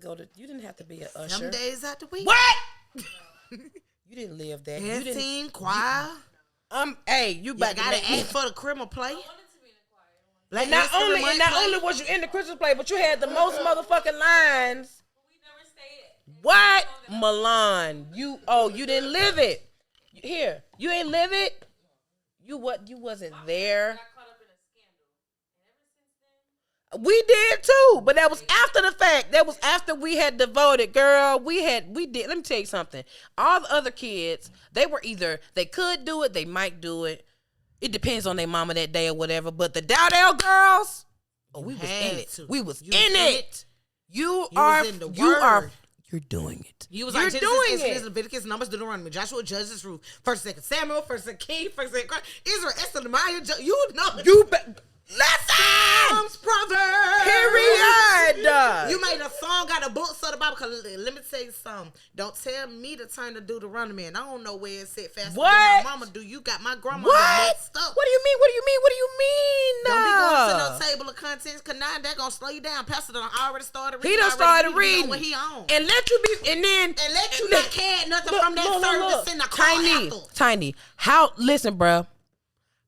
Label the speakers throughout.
Speaker 1: You didn't have to be an usher.
Speaker 2: Some days out the week.
Speaker 1: What? You didn't live that.
Speaker 2: Dance
Speaker 1: You
Speaker 2: team, choir.
Speaker 1: Hey, you
Speaker 2: Gotta
Speaker 1: to
Speaker 2: act for the criminal play.
Speaker 1: Like not only was you in the Christmas play, but you had the most motherfucking lines. What? Milan. You didn't live it. Here. You ain't live it. You wasn't there. We did too, but that was after the fact. That was after we had devoted, girl. We did. Let me tell you something. All the other kids, they could do it, they might do it. It depends on their mama that day or whatever. But the Dowdell girls, we was in it. We was in it. You're doing it.
Speaker 2: You was
Speaker 1: You're
Speaker 2: like Genesis,
Speaker 1: doing
Speaker 2: Exodus,
Speaker 1: it.
Speaker 2: Leviticus, Numbers, Deuteronomy, Joshua, Judges, Ruth, 1st, 2nd Samuel, 1st, 2nd King, 1st, 2nd Christ, Israel, Esther, Nehemiah, you know.
Speaker 1: Listen!
Speaker 2: Brother!
Speaker 1: Period!
Speaker 2: You made a song, got a book, so the Bible. Let me tell you something. Don't tell me to turn to Deuteronomy, and I don't know where it said faster than my mama do. You got my grandma messed up.
Speaker 1: What do you mean?
Speaker 2: Don't be going to no table of contents, because now they're going to slow you down. Pastor done already started reading.
Speaker 1: He done started reading.
Speaker 2: What he on.
Speaker 1: And let you
Speaker 2: not care nothing from that service in the car after.
Speaker 1: Tiny. Listen, bro.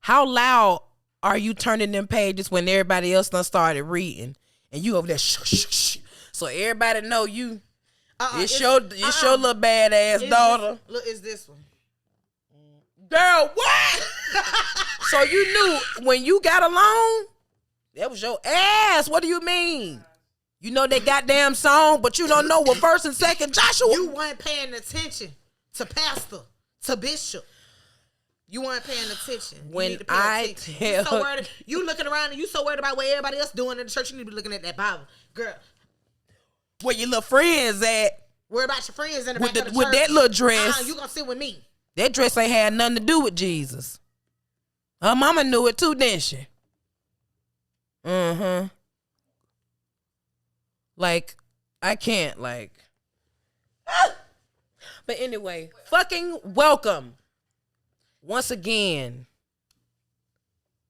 Speaker 1: How loud are you turning them pages when everybody else done started reading? And you over there, shh. So everybody know you. It's your little badass daughter.
Speaker 2: Look, it's this one.
Speaker 1: Girl, what? So you knew when you got alone, that was your ass. What do you mean? You know that goddamn song, but you don't know what first and second Joshua.
Speaker 2: You weren't paying attention to pastor, to bishop. You weren't paying attention.
Speaker 1: When I tell
Speaker 2: you looking around and you so worried about what everybody else doing in the church, you need to be looking at that Bible. Girl.
Speaker 1: Where your little friends at?
Speaker 2: Worry about your friends in the back of the church.
Speaker 1: With that little dress.
Speaker 2: You gonna sit with me.
Speaker 1: That dress ain't had nothing to do with Jesus. Her mama knew it too, didn't she? Mm-hmm. Like, I can't, like. But anyway, fucking welcome. Once again,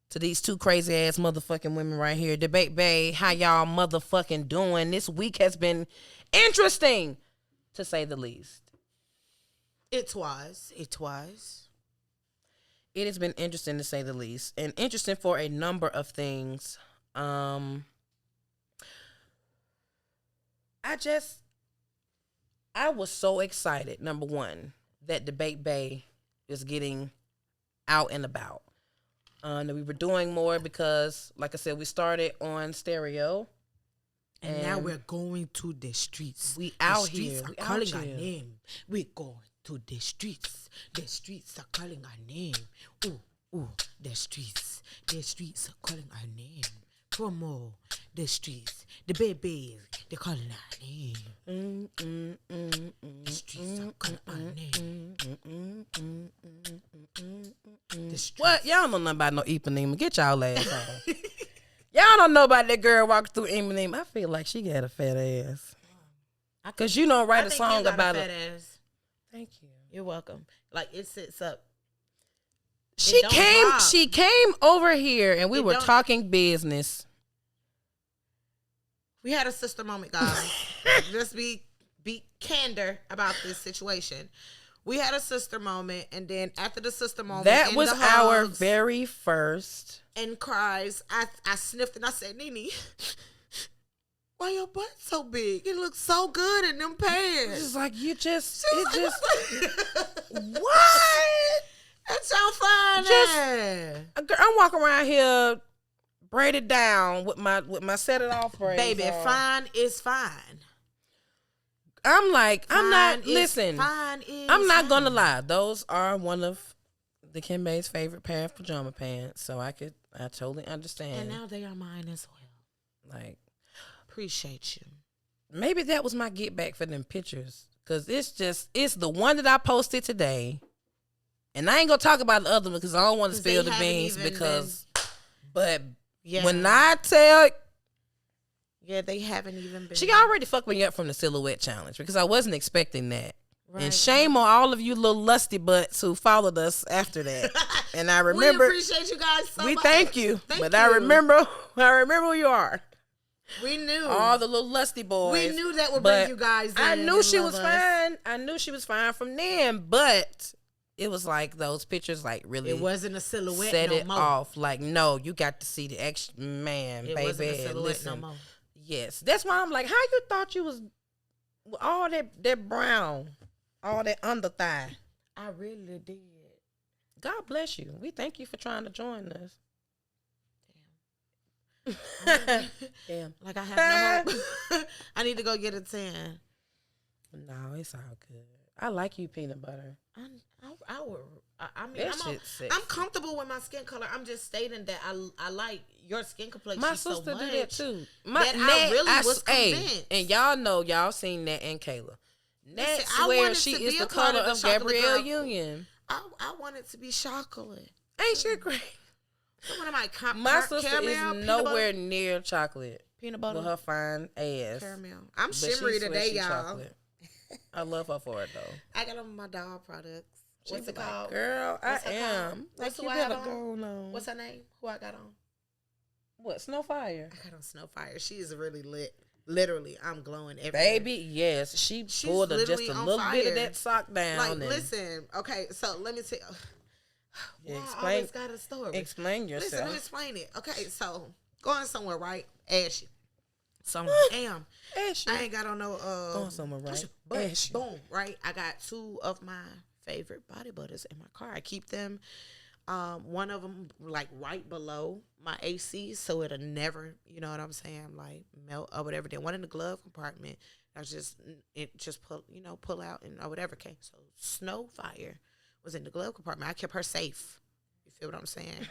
Speaker 1: to these two crazy ass motherfucking women right here. DebateBae, how y'all motherfucking doing? This week has been interesting, to say the least.
Speaker 2: It was.
Speaker 1: It has been interesting, to say the least. And interesting for a number of things. I was so excited, number one, that DebateBae is getting out and about. That we were doing more because, like I said, we started on stereo.
Speaker 2: And now we're going to the streets.
Speaker 1: We
Speaker 2: the
Speaker 1: out
Speaker 2: streets
Speaker 1: here.
Speaker 2: are calling our name. We're going to the streets. The streets are calling our name. Ooh, the streets. The streets are calling our name. Promo, the streets. The babies, they're calling our name. The streets are calling our name.
Speaker 1: What? Y'all don't know nothing about no Ipanema. Get y'all ass on. Y'all don't know about that girl walking through Ipanema. I feel like she got a fat ass. Because you don't write a song about
Speaker 2: it.
Speaker 1: Ass. Thank you.
Speaker 2: You're welcome. Like, it sits up.
Speaker 1: She came over here and we were talking business.
Speaker 2: We had a sister moment, guys. Just be candor about this situation. We had a sister moment, and then after the sister moment,
Speaker 1: that was our very first.
Speaker 2: And cries. I sniffed and I said, Nini, why your butt so big? It looks so good in them pants.
Speaker 1: It's like
Speaker 2: what? That's so fine.
Speaker 1: I'm walking around here braided down with my set it off braids.
Speaker 2: Baby, fine is fine.
Speaker 1: I'm like, I'm not gonna lie. Those are one of the Kim Bae's favorite pair of pajama pants. So I totally understand.
Speaker 2: And now they are mine as well.
Speaker 1: Like,
Speaker 2: appreciate you.
Speaker 1: Maybe that was my get back for them pictures. Cause it's the one that I posted today. And I ain't gonna talk about the other one because I don't want to spill the beans but yeah. When I tell,
Speaker 2: yeah, they haven't even been.
Speaker 1: She already fucked me up from the silhouette challenge because I wasn't expecting that.
Speaker 2: Right.
Speaker 1: And shame on all of you little lusty butts who followed us after that. And I remember,
Speaker 2: we appreciate you guys so much.
Speaker 1: We thank you.
Speaker 2: Thank
Speaker 1: but
Speaker 2: you.
Speaker 1: I remember who you are.
Speaker 2: We knew.
Speaker 1: All the little lusty boys.
Speaker 2: We knew that would
Speaker 1: But
Speaker 2: bring you guys in.
Speaker 1: I knew she was
Speaker 2: us.
Speaker 1: fine. I knew she was fine from then, but it was like those pictures like really
Speaker 2: It wasn't a silhouette
Speaker 1: set
Speaker 2: no
Speaker 1: it
Speaker 2: more.
Speaker 1: off. Like, no, you got to see the action. Man,
Speaker 2: It
Speaker 1: baby,
Speaker 2: wasn't a silhouette
Speaker 1: listen.
Speaker 2: no more.
Speaker 1: Yes. That's why I'm like, how you thought you was all that brown, all that under thigh?
Speaker 2: I really did.
Speaker 1: God bless you. We thank you for trying to join us. Damn.
Speaker 2: Like I have no hope. I need to go get a tan.
Speaker 1: No, it's all good. I like you, peanut butter.
Speaker 2: I mean,
Speaker 1: That shit's sexy.
Speaker 2: I'm comfortable with my skin color. I'm just stating that I like your skin complexion
Speaker 1: My
Speaker 2: so
Speaker 1: sister
Speaker 2: much.
Speaker 1: do that too.
Speaker 2: I really was convinced.
Speaker 1: And y'all know, y'all seen Nat and Kayla. Nat
Speaker 2: Listen, I
Speaker 1: swear
Speaker 2: wanted
Speaker 1: she
Speaker 2: to
Speaker 1: is
Speaker 2: be
Speaker 1: the
Speaker 2: a part
Speaker 1: color
Speaker 2: of the
Speaker 1: of
Speaker 2: chocolate
Speaker 1: Gabrielle
Speaker 2: girl.
Speaker 1: Union.
Speaker 2: I want it to be chocolate.
Speaker 1: Ain't she great?
Speaker 2: So what am I?
Speaker 1: My sister
Speaker 2: caramel,
Speaker 1: is
Speaker 2: peanut
Speaker 1: nowhere
Speaker 2: butter?
Speaker 1: near chocolate
Speaker 2: Peanut butter.
Speaker 1: with her fine ass.
Speaker 2: Caramel. I'm
Speaker 1: But she
Speaker 2: shimmery
Speaker 1: swear
Speaker 2: today,
Speaker 1: she
Speaker 2: y'all.
Speaker 1: chocolate. I love her for it though.
Speaker 2: I got on my doll products.
Speaker 1: She
Speaker 2: What's
Speaker 1: be
Speaker 2: it
Speaker 1: like,
Speaker 2: called?
Speaker 1: girl,
Speaker 2: What's
Speaker 1: I
Speaker 2: it
Speaker 1: am.
Speaker 2: called?
Speaker 1: Like,
Speaker 2: What's
Speaker 1: you
Speaker 2: who I have
Speaker 1: better
Speaker 2: on?
Speaker 1: go on.
Speaker 2: What's her name? Who I got on?
Speaker 1: What? Snowfire.
Speaker 2: I got on Snowfire. She is really lit. Literally, I'm glowing everywhere.
Speaker 1: Baby, yes. She's pulled just
Speaker 2: literally
Speaker 1: a
Speaker 2: on
Speaker 1: little bit of
Speaker 2: fire.
Speaker 1: that sock down.
Speaker 2: Like,
Speaker 1: and
Speaker 2: listen, okay, so let me tell you.
Speaker 1: Yeah,
Speaker 2: Well, I always got a story.
Speaker 1: explain yourself.
Speaker 2: Listen, let me explain it. Okay, so going somewhere, right? Ashy. So I'm like, damn,
Speaker 1: Ashy.
Speaker 2: I ain't got on no
Speaker 1: Going somewhere, right?
Speaker 2: But
Speaker 1: Ashy.
Speaker 2: boom, right? I got 2 of my favorite body butters in my car. I keep them. One of them like right below my AC, so it'll never, you know what I'm saying, like melt or whatever. Then one in the glove compartment. It just pull out and or whatever. Okay, so Snowfire was in the glove compartment. I kept her safe. You feel what I'm saying?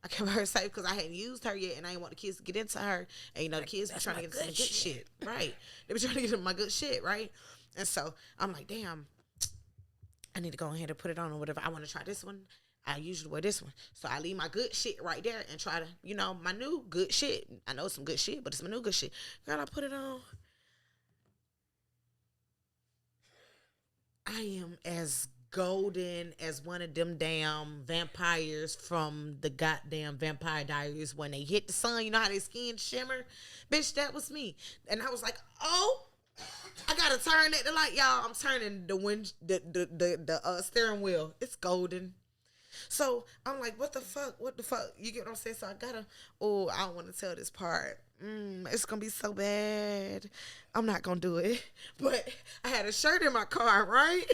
Speaker 2: I kept her safe because I hadn't used her yet, and I didn't want the kids to get into her. And, you know, the kids be trying to get into some good shit. Right. They be trying to get into my good shit, right? And so I'm like, damn, I need to go ahead and put it on or whatever. I want to try this one. I usually wear this one. So I leave my good shit right there and try to, you know, my new good shit. I know it's some good shit, but it's my new good shit. Girl, I put it on. I am as golden as one of them damn vampires from the goddamn Vampire Diaries when they hit the sun. You know how their skin shimmer? Bitch, that was me. And I was like, oh, I gotta turn it. Like, y'all, I'm turning the steering wheel. It's golden. So I'm like, what the fuck? You get what I'm saying? So I gotta, I don't want to tell this part. It's gonna be so bad. I'm not gonna do it. But I had a shirt in my car, right?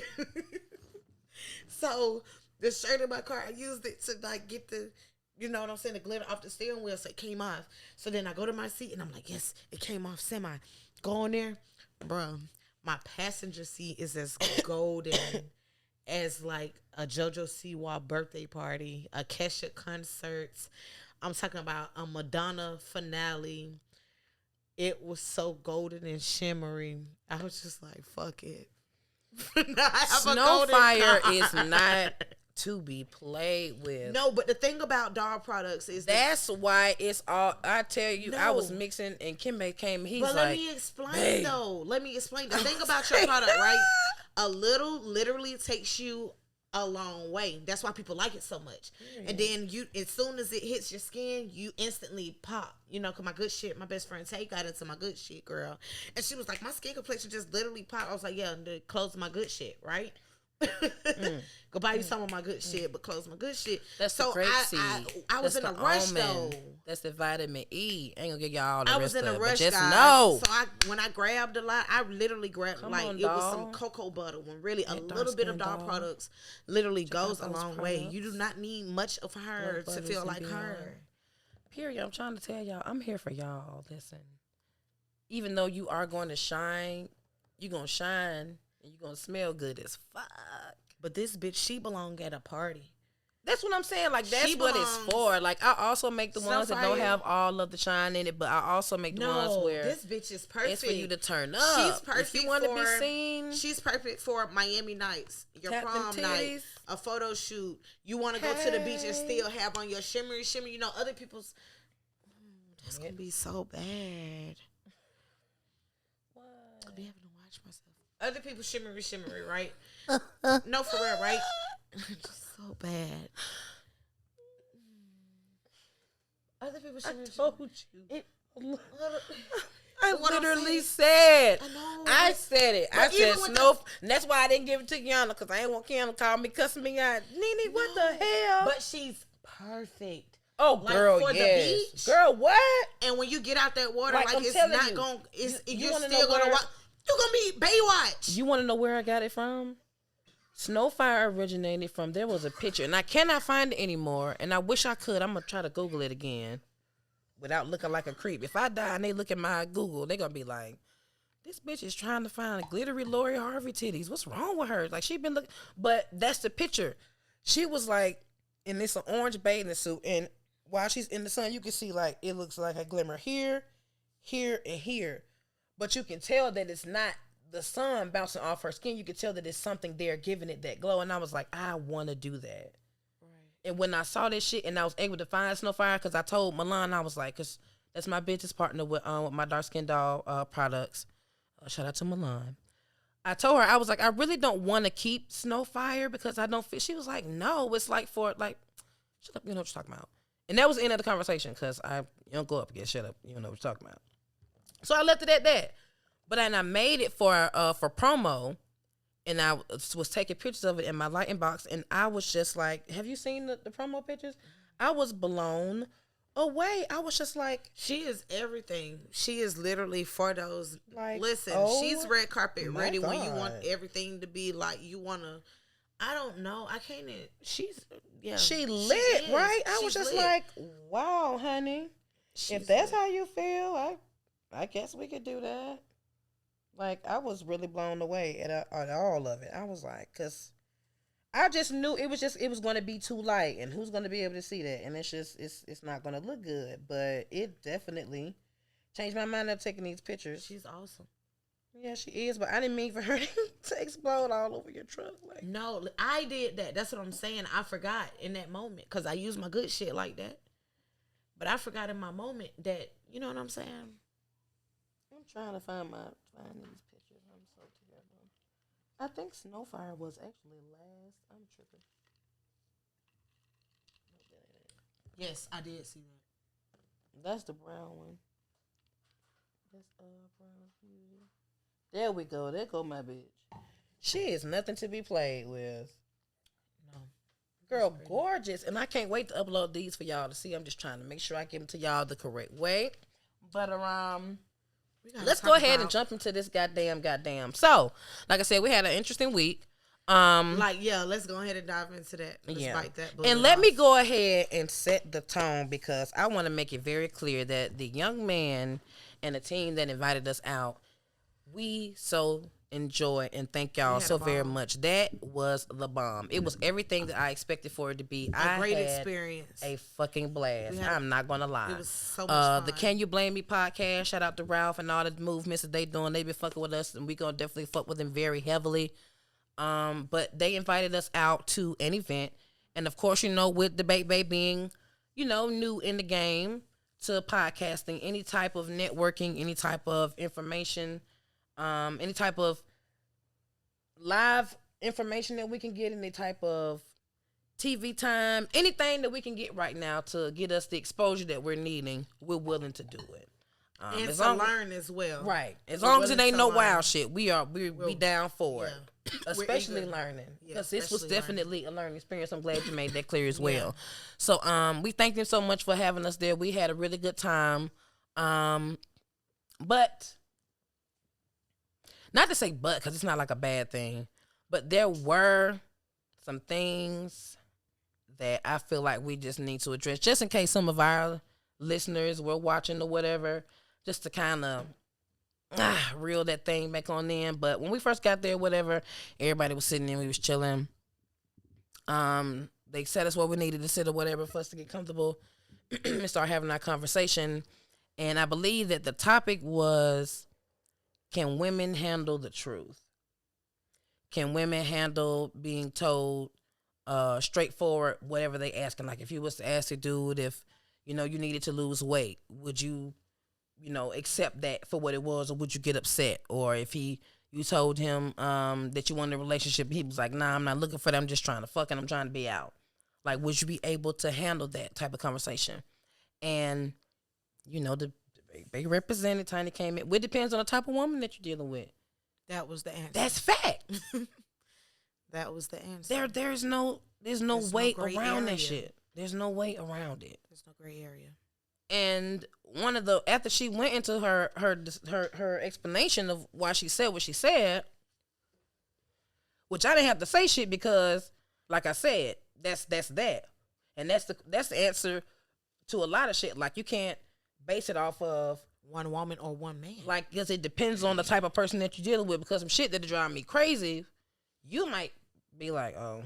Speaker 2: So the shirt in my car, I used it to like get the, you know what I'm saying, the glitter off the steering wheel, so it came off. So then I go to my seat and I'm like, yes, it came off semi. Go in there, bro. My passenger seat is as golden as like a JoJo Siwa birthday party, a Kesha concert. I'm talking about a Madonna finale. It was so golden and shimmery. I was just like, fuck it.
Speaker 1: Snowfire is not to be played with.
Speaker 2: No, but the thing about doll products is
Speaker 1: that's why it's all. I tell you, I
Speaker 2: No.
Speaker 1: was mixing and Kimbe came. He's
Speaker 2: but
Speaker 1: like,
Speaker 2: let me explain
Speaker 1: "Babe."
Speaker 2: though. Let me explain the thing about your product, right? A little literally takes you a long way. That's why people like it so much. And then you, as soon as it hits your skin, you instantly pop. You know, cause my good shit, my best friend Tay got into my good shit, girl, and she was like, my skin complexion just literally popped. I was like, yeah, the close my good shit, right? Go buy you some of my good shit, but close my good shit.
Speaker 1: That's
Speaker 2: so
Speaker 1: the grape seed.
Speaker 2: I was
Speaker 1: That's
Speaker 2: in a
Speaker 1: the
Speaker 2: rush
Speaker 1: almond.
Speaker 2: though.
Speaker 1: That's the vitamin E. Ain't gonna get y'all all the
Speaker 2: I
Speaker 1: rest
Speaker 2: was in
Speaker 1: of
Speaker 2: a
Speaker 1: it,
Speaker 2: rush,
Speaker 1: but just
Speaker 2: guys.
Speaker 1: know.
Speaker 2: So when I grabbed a lot, I literally grabbed
Speaker 1: Come
Speaker 2: like
Speaker 1: on,
Speaker 2: it was some
Speaker 1: doll.
Speaker 2: cocoa butter. When really a
Speaker 1: That
Speaker 2: little bit of
Speaker 1: dark-skinned
Speaker 2: doll
Speaker 1: doll.
Speaker 2: products literally
Speaker 1: Check out
Speaker 2: goes a
Speaker 1: those
Speaker 2: long way.
Speaker 1: products.
Speaker 2: You do not need much of her
Speaker 1: Blood
Speaker 2: to
Speaker 1: butters
Speaker 2: feel
Speaker 1: and
Speaker 2: like
Speaker 1: beyond.
Speaker 2: her.
Speaker 1: Period. I'm trying to tell y'all, I'm here for y'all. Listen, even though you are going to shine, you're gonna shine and you're gonna smell good as fuck.
Speaker 2: But this bitch, she belong at a party.
Speaker 1: That's what I'm saying. Like, that's
Speaker 2: She
Speaker 1: what it's
Speaker 2: belongs-
Speaker 1: for. Like, I also make the ones that don't
Speaker 2: Snowfire.
Speaker 1: have all of the shine in it, but I also make the ones
Speaker 2: No,
Speaker 1: where
Speaker 2: this bitch is perfect.
Speaker 1: it's for you to turn up.
Speaker 2: She's perfect.
Speaker 1: If you want to be
Speaker 2: for-
Speaker 1: seen,
Speaker 2: She's perfect for Miami nights, your
Speaker 1: Tap them
Speaker 2: prom night,
Speaker 1: titties.
Speaker 2: a photo shoot. You want to go to the beach and still have on your shimmery. You know, other people's. That's gonna be so bad. I'll be having to watch myself. Other people's shimmery, right? No, for real, right? Just so bad. Other people's shimmery.
Speaker 1: told you.
Speaker 2: It,
Speaker 1: I
Speaker 2: What I'm
Speaker 1: literally
Speaker 2: saying?
Speaker 1: said.
Speaker 2: I know.
Speaker 1: I said it. I
Speaker 2: But even
Speaker 1: said
Speaker 2: with
Speaker 1: snow. And that's why I didn't give it to Kiana, because I ain't want Kiana to call me, cussing me out. Nini, what the hell?
Speaker 2: But she's perfect.
Speaker 1: Oh,
Speaker 2: Like,
Speaker 1: girl,
Speaker 2: for the
Speaker 1: yes.
Speaker 2: beach?
Speaker 1: Girl, what?
Speaker 2: And when you get out that water,
Speaker 1: Like,
Speaker 2: like
Speaker 1: I'm
Speaker 2: it's
Speaker 1: telling
Speaker 2: not
Speaker 1: you,
Speaker 2: going. It's
Speaker 1: you
Speaker 2: you're
Speaker 1: wanna
Speaker 2: still
Speaker 1: know
Speaker 2: gonna
Speaker 1: where-
Speaker 2: watch. You're gonna be Baywatch.
Speaker 1: You want to know where I got it from? Snowfire originated from, there was a picture, and I cannot find it anymore, and I wish I could. I'm going to try to Google it again without looking like a creep. If I die and they look at my Google, they're going to be like, this bitch is trying to find glittery Lori Harvey titties. What's wrong with her? Like, she been looking. But that's the picture. She was like in this orange bathing suit, and while she's in the sun, you can see like it looks like a glimmer here, here, and here. But you can tell that it's not the sun bouncing off her skin. You can tell that it's something there giving it that glow. And I was like, I want to do that. Right. And when I saw this shit and I was able to find Snowfire, because I told Milan, I was like, because that's my business partner with my DarkSkinnedDoll products. Shout out to Milan. I told her, I was like, I really don't want to keep Snowfire because I don't feel. She was like, no, it's like for like, shut up, you know what you're talking about. And that was the end of the conversation, because you don't go up again, shut up, you know what you're talking about. So I left it at that. But then I made it for promo, and I was taking pictures of it in my lighting box, and I was just like, have you seen the promo pictures? I was blown away. I was just like,
Speaker 2: She is everything. She is literally for those.
Speaker 1: Like,
Speaker 2: Listen,
Speaker 1: oh
Speaker 2: she's red carpet
Speaker 1: my
Speaker 2: ready when you want
Speaker 1: God.
Speaker 2: everything to be like you want to. I don't know. I can't. She's yeah.
Speaker 1: she lit,
Speaker 2: is.
Speaker 1: right? I
Speaker 2: She's
Speaker 1: was just
Speaker 2: lit.
Speaker 1: like, wow, honey.
Speaker 2: She's
Speaker 1: If that's
Speaker 2: lit.
Speaker 1: how you feel, I guess we could do that. Like, I was really blown away at all of it. I was like, because I just knew it was going to be too light, and who's going to be able to see that? And it's not going to look good, but it definitely changed my mind of taking these pictures.
Speaker 2: She's awesome.
Speaker 1: Yeah, she is, but I didn't mean for her to explode all over your truck. Like,
Speaker 2: No, I did that. That's what I'm saying. I forgot in that moment because I use my good shit like that. But I forgot in my moment that, you know what I'm saying?
Speaker 1: I'm trying to find these pictures. I'm so terrible. I think Snowfire was actually last. I'm tripping.
Speaker 2: Yes, I did see that.
Speaker 1: That's the brown one. That's brown. There we go. There go my bitch. She is nothing to be played with.
Speaker 2: No.
Speaker 1: Girl, gorgeous. And I can't wait to upload these for y'all to see. I'm just trying to make sure I give them to y'all the correct way. But let's go ahead and jump into this goddamn. So, like I said, we had an interesting week.
Speaker 2: Let's go ahead and dive into that. Despite that.
Speaker 1: And let me go ahead and set the tone, because I want to make it very clear that the young man and the team that invited us out, we so enjoy and thank y'all so very much. That was the bomb. It was everything that I expected for it to be.
Speaker 2: A great experience.
Speaker 1: A fucking blast. I'm not gonna lie.
Speaker 2: It was so much fun.
Speaker 1: The Can You Blame Me podcast, shout out to Ralph and all the movements that they doing. They been fucking with us, and we gonna definitely fuck with them very heavily. But they invited us out to an event, and of course, you know, with DebateBae being, you know, new in the game to podcasting, any type of networking, any type of information, any type of live information that we can get, any type of TV time, anything that we can get right now to get us the exposure that we're needing, we're willing to do it.
Speaker 2: And to learn as well.
Speaker 1: Right. As long as it ain't no
Speaker 2: learn.
Speaker 1: Wild shit, we down for it. Especially
Speaker 2: eager.
Speaker 1: learning.
Speaker 2: Yeah,
Speaker 1: Because this was
Speaker 2: especially
Speaker 1: definitely a learning experience. I'm glad you made that clear as well. So we thank them so much for having us there. We had a really good time. But not to say because it's not like a bad thing, but there were some things that I feel like we just need to address, just in case some of our listeners were watching or whatever, just to kind of reel that thing back on in. But when we first got there, whatever, everybody was sitting there, we was chilling. They set us where we needed to sit or whatever for us to get comfortable and start having our conversation. And I believe that the topic was, can women handle the truth? Can women handle being told straightforward whatever they asking? Like, if you was to ask a dude if, you know, you needed to lose weight, would you, you know, accept that for what it was, or would you get upset? Or if you told him that you wanted a relationship, he was like, nah, I'm not looking for that, I'm just trying to fuck and I'm trying to be out. Like, would you be able to handle that type of conversation? And, you know, the They represented. Tiny came in. It depends on the type of woman that you're dealing with.
Speaker 2: That was the answer.
Speaker 1: That's fact.
Speaker 2: That was the answer.
Speaker 1: There's no way around that
Speaker 2: area.
Speaker 1: shit. There's no way around it.
Speaker 2: There's no gray area.
Speaker 1: And after she went into her explanation of why she said what she said, which I didn't have to say shit because, like I said, that's that, and that's the answer to a lot of shit. Like, you can't base it off of
Speaker 2: one woman or one man.
Speaker 1: Like, because it depends on the type of person that you're dealing with. Because some shit that drive me crazy, you might be like, oh,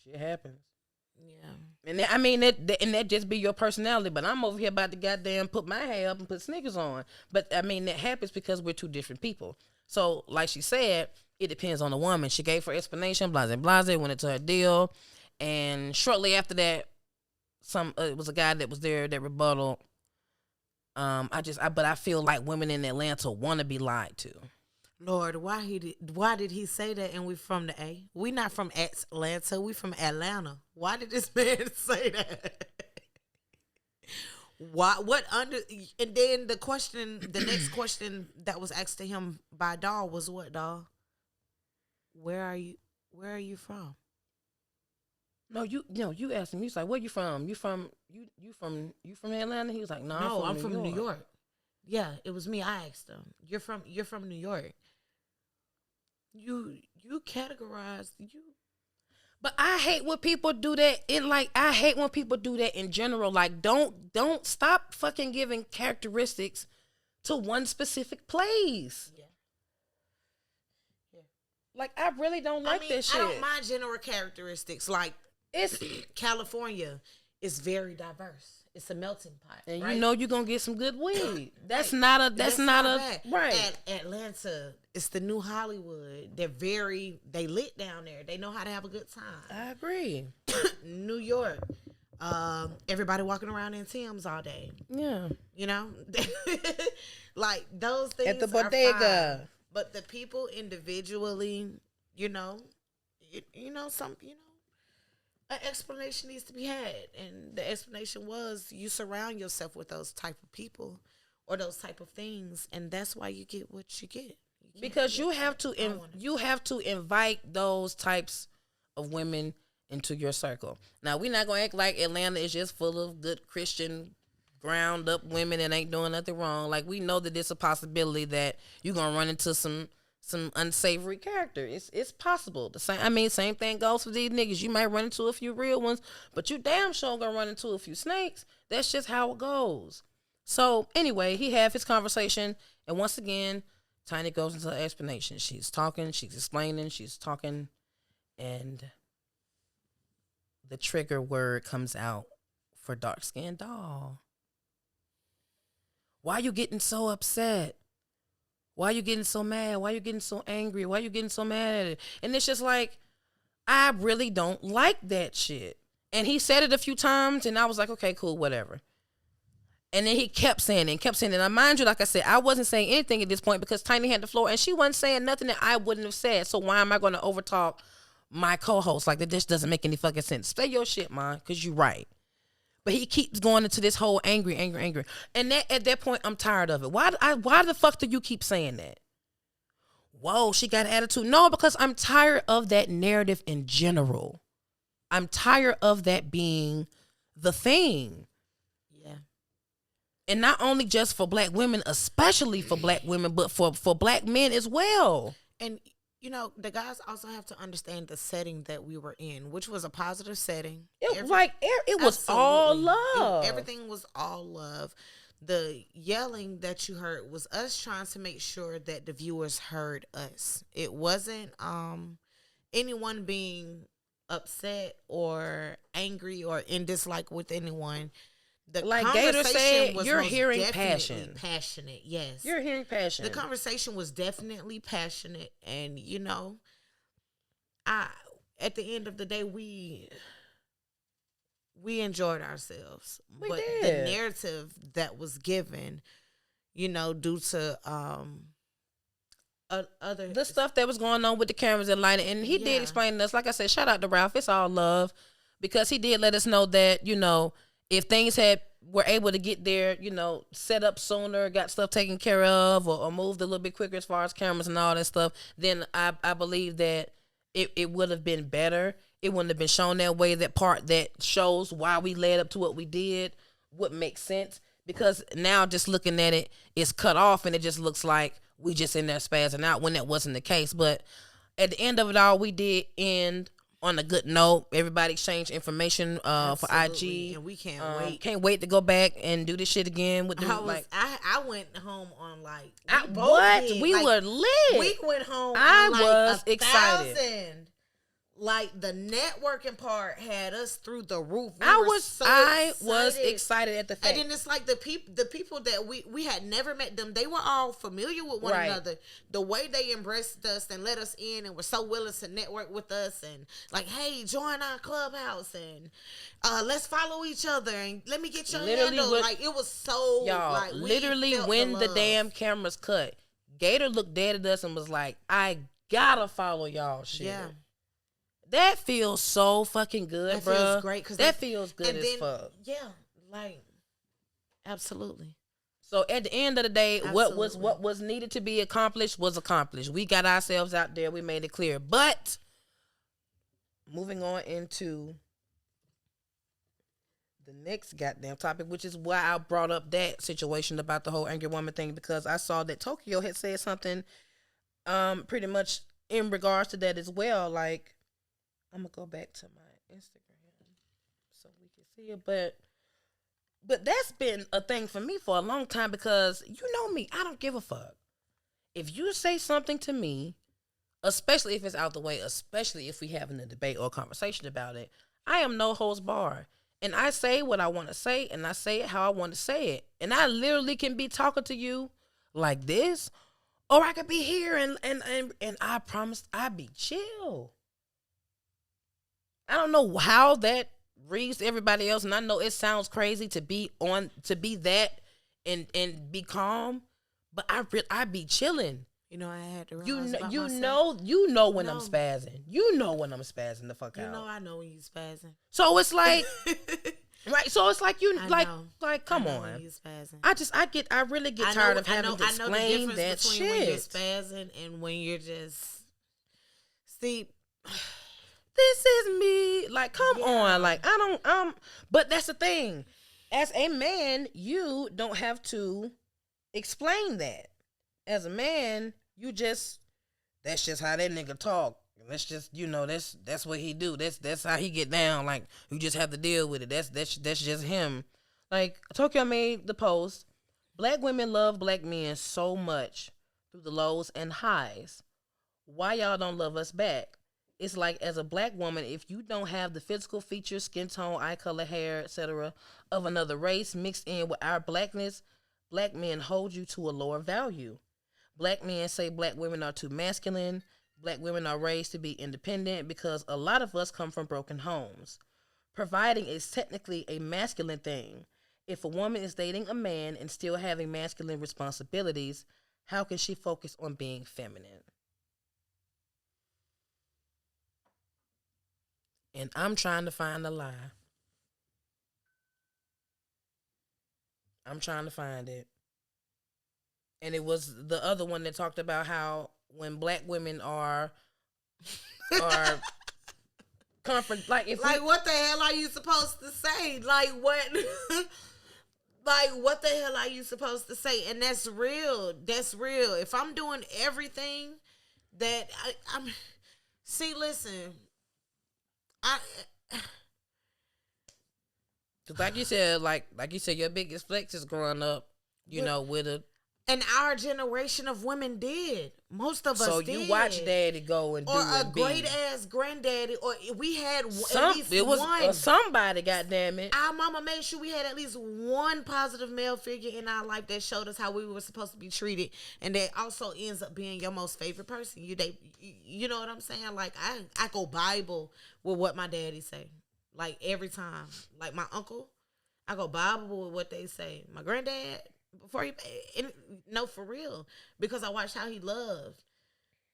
Speaker 1: shit happens.
Speaker 2: Yeah.
Speaker 1: And I mean, that just be your personality. But I'm over here about to goddamn put my hair up and put sneakers on. But I mean, that happens because we're two different people. So, like she said, it depends on the woman. She gave her explanation, blase, went into her deal. And shortly after that, it was a guy that was there that rebutted. But I feel like women in Atlanta want to be lied to.
Speaker 2: Lord, why did he say that? And we from the A? We not from Atlanta. We from Atlanta. Why did this man say that? And then the next question that was asked to him by Doll was what, Doll? Where are you from?
Speaker 1: No, you asked him. He's like, "Where you from? You from Atlanta?" He was like, "No, I'm from New York."
Speaker 2: Yeah, it was me. I asked him, "You're from New York." You categorize you.
Speaker 1: But I hate when people do that. I hate when people do that in general. Like, don't stop fucking giving characteristics to one specific place.
Speaker 2: Yeah.
Speaker 1: Like, I really don't like this shit.
Speaker 2: I don't mind general characteristics. Like,
Speaker 1: It's
Speaker 2: California is very diverse. It's a melting pot,
Speaker 1: and
Speaker 2: right?
Speaker 1: you know you're gonna get some good weed. That's
Speaker 2: Right.
Speaker 1: not a
Speaker 2: bad.
Speaker 1: right.
Speaker 2: Atlanta, it's the new Hollywood. They lit down there. They know how to have a good time.
Speaker 1: I agree.
Speaker 2: New York, everybody walking around in Tim's all day.
Speaker 1: Yeah.
Speaker 2: You know, like those things
Speaker 1: At the
Speaker 2: are
Speaker 1: bodega.
Speaker 2: fine. But the people individually, an explanation needs to be had. And the explanation was you surround yourself with those type of people or those type of things. And that's why you get what you get.
Speaker 1: Because you have to invite those types of women into your circle. Now, we're not going to act like Atlanta is just full of good Christian ground up women that ain't doing nothing wrong. Like, we know that there's a possibility that you're going to run into some unsavory character. It's possible. Same thing goes for these niggas. You might run into a few real ones, but you damn sure gonna run into a few snakes. That's just how it goes. So anyway, he had his conversation, and once again, Tiny goes into her explanation. She's talking, she's explaining, she's talking, and the trigger word comes out for Dark-Skinned Doll. Why you getting so upset? Why you getting so mad? Why you getting so angry? Why you getting so mad at it? And it's just like, I really don't like that shit. And he said it a few times, and I was like, okay, cool, whatever. And then he kept saying it. Now, mind you, like I said, I wasn't saying anything at this point because Tiny had the floor, and she wasn't saying nothing that I wouldn't have said. So why am I going to overtalk my co-host? Like, that just doesn't make any fucking sense. Say your shit, man, because you're right. But he keeps going into this whole angry. And at that point, I'm tired of it. Why the fuck do you keep saying that? Whoa, she got attitude. No, because I'm tired of that narrative in general. I'm tired of that being the thing.
Speaker 2: Yeah.
Speaker 1: And not only just for black women, especially for black women, but for black men as well.
Speaker 2: And the guys also have to understand the setting that we were in, which was a positive setting.
Speaker 1: It was all love.
Speaker 2: Everything was all love. The yelling that you heard was us trying to make sure that the viewers heard us. It wasn't anyone being upset or angry or in dislike with anyone. The
Speaker 1: like Gator said, you're hearing
Speaker 2: passion. Passionate, yes.
Speaker 1: You're hearing passion.
Speaker 2: The conversation was definitely passionate, and at the end of the day, we enjoyed ourselves.
Speaker 1: We
Speaker 2: but
Speaker 1: did.
Speaker 2: The narrative that was given, due to other
Speaker 1: the stuff that was going on with the cameras and lighting, and he did explain to us. Like I said, shout out to Ralph. It's all love because he did let us know that if things were able to get there, set up sooner, got stuff taken care of, or moved a little bit quicker as far as cameras and all that stuff, then I believe that it would have been better. It wouldn't have been shown that way. That part that shows why we led up to what we did would make sense, because now just looking at it, it's cut off and it just looks like we just in there spazzing out when that wasn't the case. But at the end of it all, we did end on a good note. Everybody exchanged information for IG,
Speaker 2: and we can't wait.
Speaker 1: Can't wait to go back and do this shit again with them.
Speaker 2: I went home on like
Speaker 1: we were lit.
Speaker 2: We went home.
Speaker 1: I
Speaker 2: on like
Speaker 1: was excited.
Speaker 2: 1,000. Like the networking part had us through the roof.
Speaker 1: I was excited at the fact.
Speaker 2: And then it's like the people that we had never met them. They were all familiar with one another. The way they embraced us and let us in and were so willing to network with us and like, hey, join our clubhouse and let's follow each other and let me get your handle. Like it was so
Speaker 1: y'all.
Speaker 2: Like,
Speaker 1: literally, when the damn cameras cut, Gator looked dead at us and was like, "I gotta follow y'all shit."
Speaker 2: Yeah.
Speaker 1: That feels so fucking good, bro.
Speaker 2: That feels great.
Speaker 1: That feels good as fuck.
Speaker 2: Yeah, like, absolutely.
Speaker 1: So at the end of the day, what was needed to be accomplished was accomplished. We got ourselves out there. We made it clear. But moving on into the next goddamn topic, which is why I brought up that situation about the whole angry woman thing, because I saw that Tokyo had said something pretty much in regards to that as well. Like, I'm gonna go back to my Instagram so we can see it, but that's been a thing for me for a long time, because you know me, I don't give a fuck. If you say something to me, especially if it's out the way, especially if we having a debate or a conversation about it, I am no holds barred. And I say what I want to say, and I say it how I want to say it. And I literally can be talking to you like this, or I could be here and I promise I be chill. I don't know how that reads to everybody else, and I know it sounds crazy to be that and be calm, but I be chilling.
Speaker 2: You know, I had to
Speaker 1: you
Speaker 2: myself.
Speaker 1: know when I'm spazzing. You know when I'm spazzing the fuck out.
Speaker 2: You know I know when you spazzing.
Speaker 1: So it's like right. So it's like come on.
Speaker 2: When you spazzing.
Speaker 1: I really get tired of having to explain that shit.
Speaker 2: When you're spazzing and when you're just see.
Speaker 1: This is me. Like, come on. Like, but that's the thing. As a man, you don't have to explain that. As a man, that's just how that nigga talk. That's just, that's what he do. That's how he get down. Like, you just have to deal with it. That's just him. Like, Tokyo made the post, Black women love black men so much through the lows and highs. Why y'all don't love us back? It's like, as a black woman, if you don't have the physical features, skin tone, eye color, hair, etc. of another race mixed in with our blackness, black men hold you to a lower value. Black men say black women are too masculine. Black women are raised to be independent because a lot of us come from broken homes. Providing is technically a masculine thing. If a woman is dating a man and still having masculine responsibilities, how can she focus on being feminine? And I'm trying to find a lie. I'm trying to find it. And it was the other one that talked about how when black women are comfort, like
Speaker 2: what the hell are you supposed to say? Like what? Like what the hell are you supposed to say? And that's real. That's real. If I'm doing everything that I'm, see, listen.
Speaker 1: Cause like you said, your biggest flex is growing up, with a.
Speaker 2: And our generation of women did. Most of us did.
Speaker 1: So you watch daddy go and do it.
Speaker 2: Or a great-ass granddaddy. Or we had at least one.
Speaker 1: Somebody, goddammit.
Speaker 2: Our mama made sure we had at least one positive male figure in our life that showed us how we were supposed to be treated. And that also ends up being your most favorite person. You know what I'm saying? Like, I go Bible with what my daddy say. Like, every time. Like, my uncle, I go Bible with what they say. My granddad... for real, because I watched how he loved.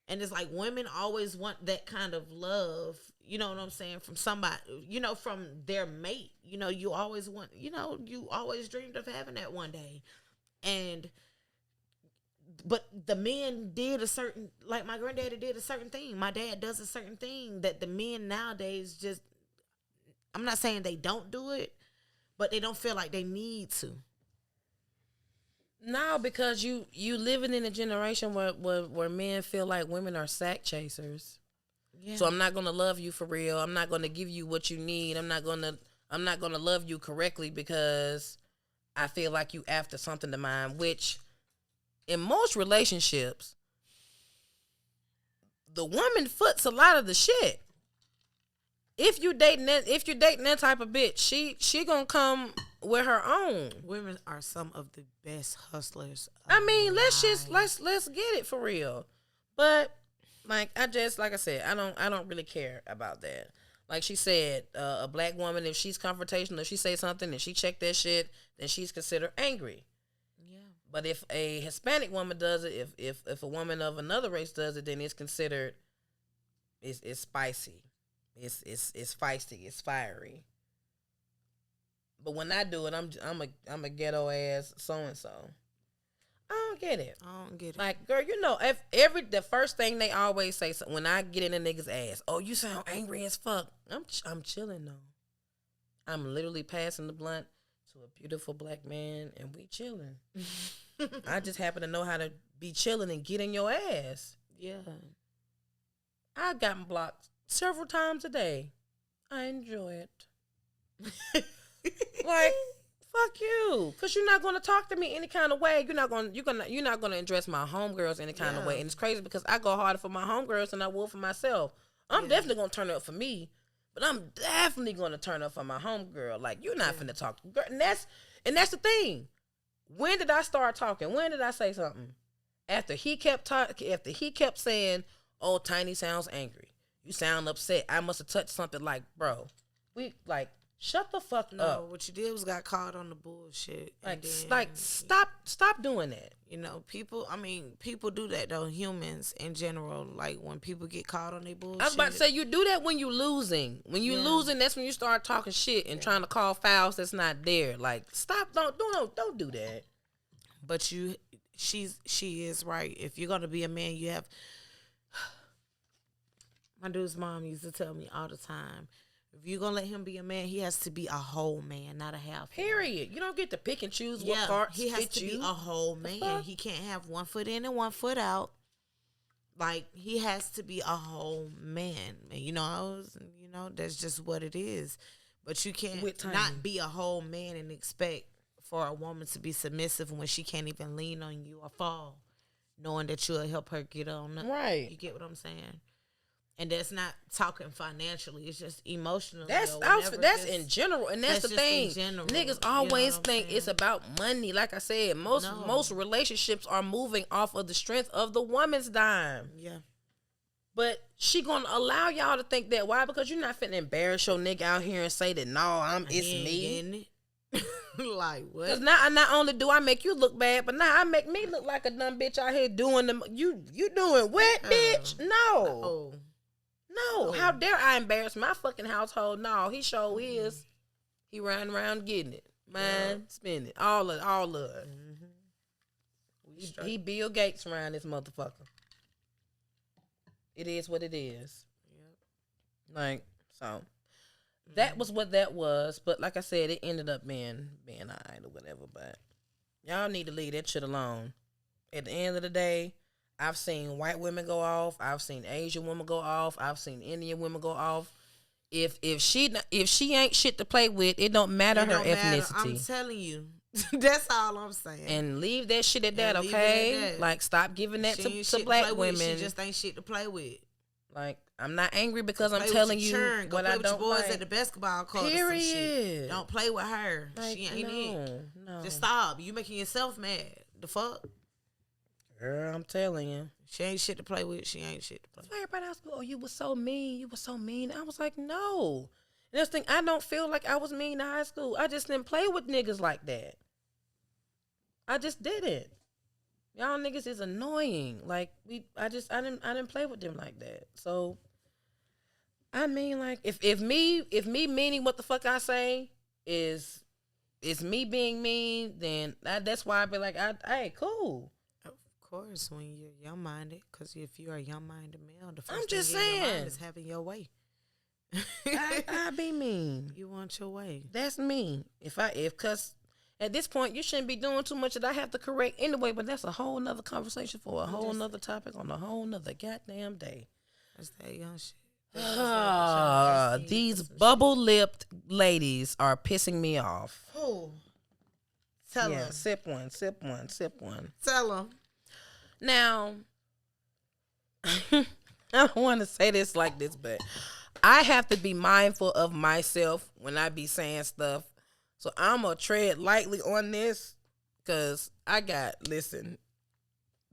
Speaker 2: And it's like women always want that kind of love, you know what I'm saying, from somebody, you know, from their mate. You know, you always want, you know, you always dreamed of having that one day. But the men did a certain, like my granddaddy did a certain thing. My dad does a certain thing that the men nowadays just, I'm not saying they don't do it, but they don't feel like they need to.
Speaker 1: No, because you living in a generation where men feel like women are sack chasers. Yeah. So I'm not gonna love you for real. I'm not gonna give you what you need. I'm not gonna love you correctly because I feel like you after something of mine. Which, in most relationships, the woman foots a lot of the shit. If you're dating that type of bitch, she gonna come with her own.
Speaker 2: Women are some of the best hustlers.
Speaker 1: I mean, let's get it for real. But like I said, I don't really care about that. Like she said, a black woman, if she's confrontational, if she say something and she check that shit, then she's considered angry. Yeah. But if a Hispanic woman does it, if a woman of another race does it, then it's considered it's spicy. It's feisty, it's fiery. But when I do it, I'm a ghetto ass so and so. I don't get it. Like, girl, you know, the first thing they always say, so when I get in a nigga's ass, oh, you sound angry as fuck. I'm chilling though. I'm literally passing the blunt to a beautiful black man, and we chilling. I just happen to know how to be chilling and get in your ass. Yeah. I gotten blocked several times a day. I enjoy it. Like, fuck you, cause you're not gonna talk to me any kind of way. You're not gonna address my homegirls any kind of way. And it's crazy because I go harder for my homegirls than I will for myself. I'm definitely gonna turn up for me, but I'm definitely gonna turn up for my homegirl. Like, you're not finna talk, girl. And that's the thing. When did I start talking? When did I say something? After he kept saying, "Oh, Tiny sounds angry. You sound upset." I must have touched something. Like, bro, shut the fuck up.
Speaker 2: No, what you did was got caught on the bullshit.
Speaker 1: Stop doing that.
Speaker 2: You know, people do that though, humans in general. Like, when people get caught on their bullshit.
Speaker 1: I was about to say, you do that when you losing. When you losing, that's when you start talking shit and trying to call fouls that's not there. Like, stop, don't do that.
Speaker 2: But she is right. If you're gonna be a man, you have. My dude's mom used to tell me all the time, if you're gonna let him be a man, he has to be a whole man, not a half.
Speaker 1: Period. You don't get to pick and choose what parts
Speaker 2: he has
Speaker 1: fit
Speaker 2: to
Speaker 1: you.
Speaker 2: be a whole man. He can't have one foot in and one foot out. Like, he has to be a whole man. And that's just what it is. But you can't not be a whole man and expect for a woman to be submissive when she can't even lean on you or fall, knowing that you'll help her get on up. Right. You get what I'm saying? And that's not talking financially. It's just emotionally.
Speaker 1: That's in general. And that's the thing. Niggas always think it's about money. Like I said, most relationships are moving off of the strength of the woman's dime. Yeah. But she gonna allow y'all to think that. Why? Because you're not finna embarrass your nigga out here and say that, no, it's me. Like, what? Because not only do I make you look bad, but now I make me look like a dumb bitch out here doing you doing what, bitch? No. No, how dare I embarrass my fucking household? No, he sure is. He riding around getting it. Spend it. All of it. Mm-hmm. He Bill Gates around this motherfucker. It is what it is. Yep. Like, so that was what that was. But like I said, it ended up being all right or whatever. But y'all need to leave that shit alone. At the end of the day, I've seen white women go off. I've seen Asian women go off. I've seen Indian women go off. If she ain't shit to play with, it don't matter her ethnicity.
Speaker 2: I'm telling you, that's all I'm saying.
Speaker 1: And leave that shit at that, okay? Like, stop giving that to black women.
Speaker 2: She just ain't shit to play with.
Speaker 1: Like, I'm not angry because I'm telling you what I don't
Speaker 2: boys
Speaker 1: like.
Speaker 2: At the basketball court. Period. Don't play with her. Like, she ain't it. No. Just stop. You making yourself mad. The fuck.
Speaker 1: Girl, I'm telling you.
Speaker 2: She ain't shit to play with. She ain't shit to play with.
Speaker 1: So everybody else go, oh, you was so mean. You was so mean. I was like, no. And this thing, I don't feel like I was mean in high school. I just didn't play with niggas like that. I just didn't. Y'all niggas is annoying. Like I didn't play with them like that. So I mean, like if me meaning what the fuck I say is me being mean, then that's why I be like, hey, cool.
Speaker 2: Of course, when you're young-minded, because if you're a young-minded male, the
Speaker 1: I'm
Speaker 2: first
Speaker 1: just
Speaker 2: thing in your
Speaker 1: saying.
Speaker 2: mind is having your way.
Speaker 1: I be mean.
Speaker 2: You want your way.
Speaker 1: That's me. Cause at this point you shouldn't be doing too much that I have to correct anyway. But that's a whole nother conversation for a whole nother topic on a whole nother goddamn day.
Speaker 2: That's that young shit.
Speaker 1: These bubble-lipped ladies are pissing me off.
Speaker 2: Who? Tell them.
Speaker 1: Sip one.
Speaker 2: Tell them.
Speaker 1: Now, I don't want to say this like this, but I have to be mindful of myself when I be saying stuff. So I'm going to tread lightly on this because listen,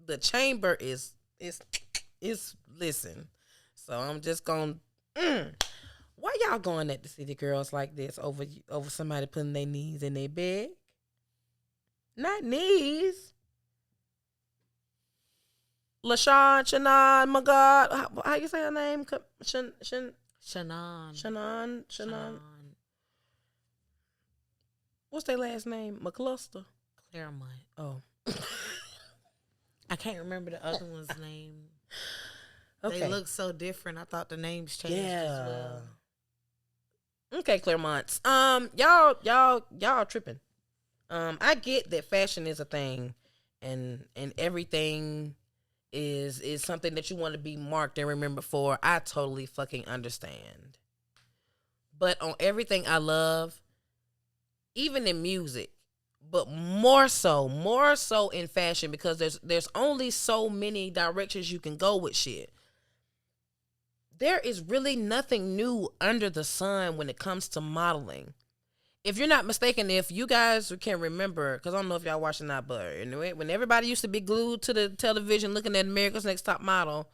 Speaker 1: the chamber is listen. So I'm just going why y'all going at the city girls like this over somebody putting their knees in their bed? Not knees. Shannon, my God. How you say her name? Shannon. What's their last name? McCluster?
Speaker 2: Claremont.
Speaker 1: Oh.
Speaker 2: I can't remember the other one's name.
Speaker 1: Okay.
Speaker 2: They look so different. I thought the names changed as well.
Speaker 1: Okay, Claremont. Y'all tripping. I get that fashion is a thing and everything is something that you want to be marked and remembered for. I totally fucking understand. But on everything I love, even in music, but more so in fashion, because there's only so many directions you can go with shit. There is really nothing new under the sun when it comes to modeling. If you're not mistaken, if you guys can remember, because I don't know if y'all watching that, but when everybody used to be glued to the television looking at America's Next Top Model,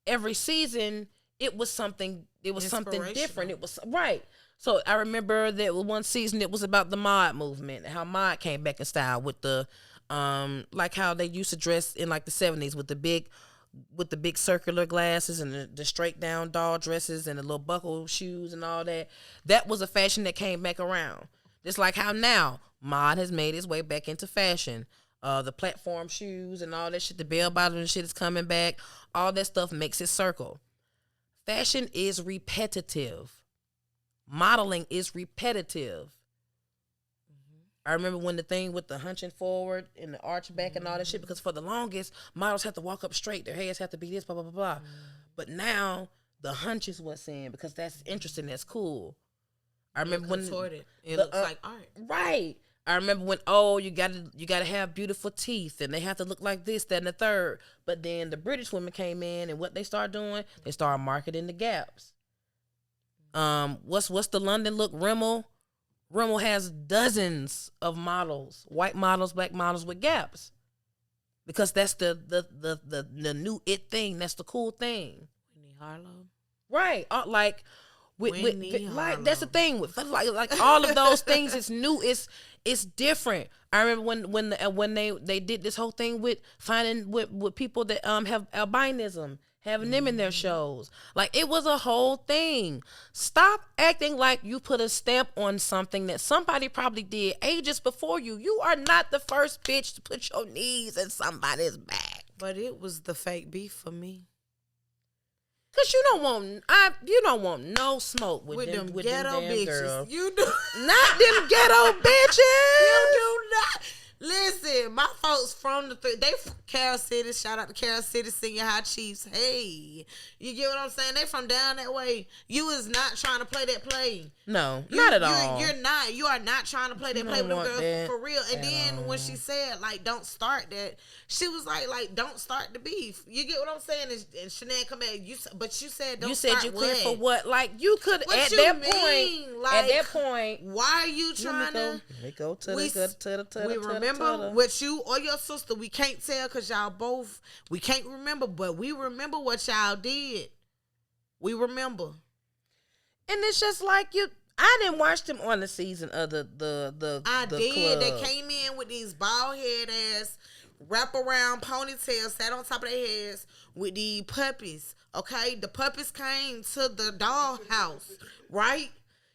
Speaker 1: every season it was something different. It was right. So I remember that one season it was about the mod movement, how mod came back in style with the like how they used to dress in like the 70s with the big circular glasses and the straight down doll dresses and the little buckle shoes and all that. That was a fashion that came back around. Just like how now mod has made its way back into fashion. The platform shoes and all that shit, the bell bottom and shit is coming back. All that stuff makes it circle. Fashion is repetitive. Modeling is repetitive. I remember when the thing with the hunching forward and the arch back and all that shit, because for the longest, models have to walk up straight. Their heads have to be this, blah, blah, blah, blah. But now, the hunch is what's in, because that's interesting, that's cool. I remember when...
Speaker 2: It looks like art.
Speaker 1: Right. I remember when, you gotta have beautiful teeth, and they have to look like this, that, and the third. But then the British women came in, and what they started doing, they started marketing the gaps. What's the London look? Rimmel has dozens of models, white models, black models with gaps, because that's the new it thing. That's the cool thing.
Speaker 2: Whitney Harlow,
Speaker 1: right? Like that's the thing with like all of those things. It's new. It's different. I remember when they did this whole thing with finding with people that have albinism, having them in their shows. Like, it was a whole thing. Stop acting like you put a stamp on something that somebody probably did ages before you. You are not the first bitch to put your knees in somebody's back.
Speaker 2: But it was the fake beef for me.
Speaker 1: Cause you don't want no smoke with them
Speaker 2: ghetto
Speaker 1: them
Speaker 2: bitches.
Speaker 1: Girls.
Speaker 2: You do
Speaker 1: not them ghetto bitches.
Speaker 2: You do not. Listen, my folks from they from Carol City. Shout out to Carol City Senior High Chiefs. Hey, you get what I'm saying? They from down that way. You is not trying to play that play.
Speaker 1: No, not at all.
Speaker 2: You're not. You are not trying to play that play with them girls for real. And then when she said like, don't start that, she was like, don't start the beef. You get what I'm saying? And Shanae come back. But you said don't.
Speaker 1: You said
Speaker 2: start
Speaker 1: you
Speaker 2: what?
Speaker 1: clear for what? Like, you could
Speaker 2: What
Speaker 1: at
Speaker 2: you
Speaker 1: that
Speaker 2: mean?
Speaker 1: point.
Speaker 2: Like,
Speaker 1: at that point,
Speaker 2: why are you trying to?
Speaker 1: Let me go to the.
Speaker 2: We remember what you or your sister. We can't tell because y'all both. We can't remember, but we remember what y'all did. We remember,
Speaker 1: and it's just like you. I didn't watch them on the season of the
Speaker 2: I did.
Speaker 1: club.
Speaker 2: They came in with these bald head ass wraparound ponytail sat on top of their heads with the puppies. Okay, the puppies came to the doll house, right?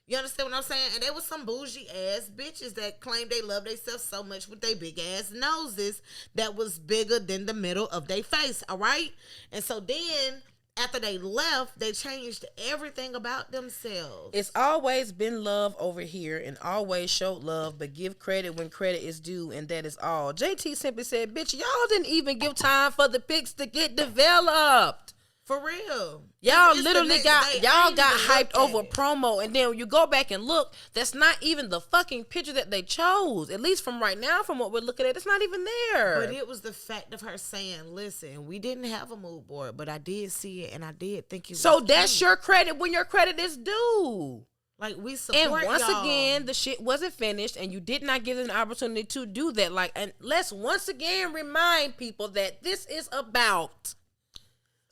Speaker 2: You understand what I'm saying? And they was some bougie ass bitches that claimed they love themselves so much with their big ass noses that was bigger than the middle of their face. All right, and so then after they left, they changed everything about themselves.
Speaker 1: It's always been love over here and always showed love, but give credit when credit is due, and that is all. JT simply said, bitch, y'all didn't even give time for the pics to get developed.
Speaker 2: For real.
Speaker 1: Y'all
Speaker 2: It's
Speaker 1: literally
Speaker 2: the
Speaker 1: got
Speaker 2: next day.
Speaker 1: y'all
Speaker 2: I
Speaker 1: got
Speaker 2: ain't even
Speaker 1: hyped
Speaker 2: looked
Speaker 1: over
Speaker 2: at it.
Speaker 1: promo, and then when you go back and look, that's not even the fucking picture that they chose. At least from right now, from what we're looking at, it's not even there.
Speaker 2: But it was the fact of her saying, listen, we didn't have a mood board, but I did see it and I did think it
Speaker 1: So
Speaker 2: was
Speaker 1: that's
Speaker 2: cute.
Speaker 1: your credit when your credit is due.
Speaker 2: Like, we support
Speaker 1: And once
Speaker 2: y'all.
Speaker 1: again, the shit wasn't finished, and you did not give them an opportunity to do that. Like, and let's once again remind people that this is about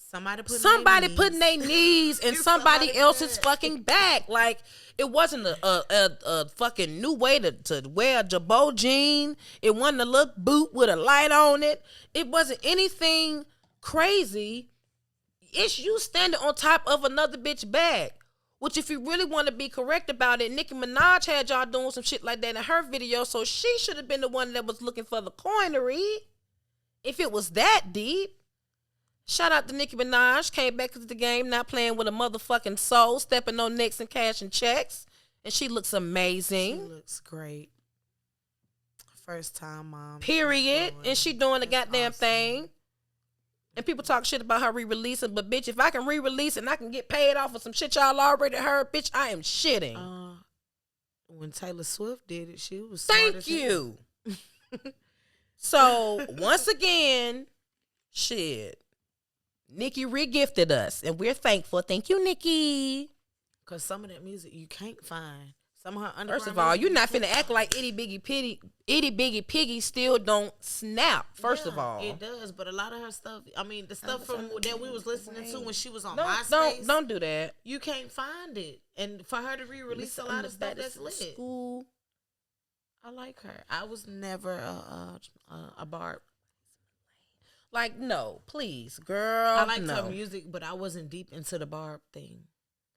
Speaker 1: somebody putting their knees in somebody else's fucking back. Like, it wasn't a fucking new way to wear a jabot jean. It wasn't a little boot with a light on it. It wasn't anything crazy. It's you standing on top of another bitch back. Which, if you really want to be correct about it, Nicki Minaj had y'all doing some shit like that in her video, so she should have been the one that was looking for the coinery. If it was that deep. Shout out to Nicki Minaj, came back to the game, not playing with a motherfucking soul, stepping on necks and cashing checks. And she looks amazing.
Speaker 2: She looks great. First time mom.
Speaker 1: Period. And she doing the goddamn
Speaker 2: awesome.
Speaker 1: thing. And people talk shit about her re-releasing, but bitch, if I can re-release and I can get paid off of some shit y'all already heard, bitch, I am shitting.
Speaker 2: When Taylor Swift did it, she was smart
Speaker 1: Thank
Speaker 2: as
Speaker 1: you. So, once again, shit. Nikki re-gifted us, and we're thankful. Thank you, Nikki.
Speaker 2: Because some of that music you can't find. Some of her underground
Speaker 1: First of all,
Speaker 2: music
Speaker 1: you're
Speaker 2: you
Speaker 1: not
Speaker 2: can't
Speaker 1: finna act like Itty Bitty Piggy still don't snap. First of
Speaker 2: Yeah,
Speaker 1: all,
Speaker 2: it does, but a lot of her stuff, I mean, the stuff from that we was listening to when she was on
Speaker 1: don't
Speaker 2: MySpace,
Speaker 1: don't do that.
Speaker 2: you can't find it. And for her to re-release a lot of stuff that's lit.
Speaker 1: School.
Speaker 2: I like her. I was never a Barb.
Speaker 1: Like, no, please, girl.
Speaker 2: I liked
Speaker 1: no.
Speaker 2: her music, but I wasn't deep into the Barb thing.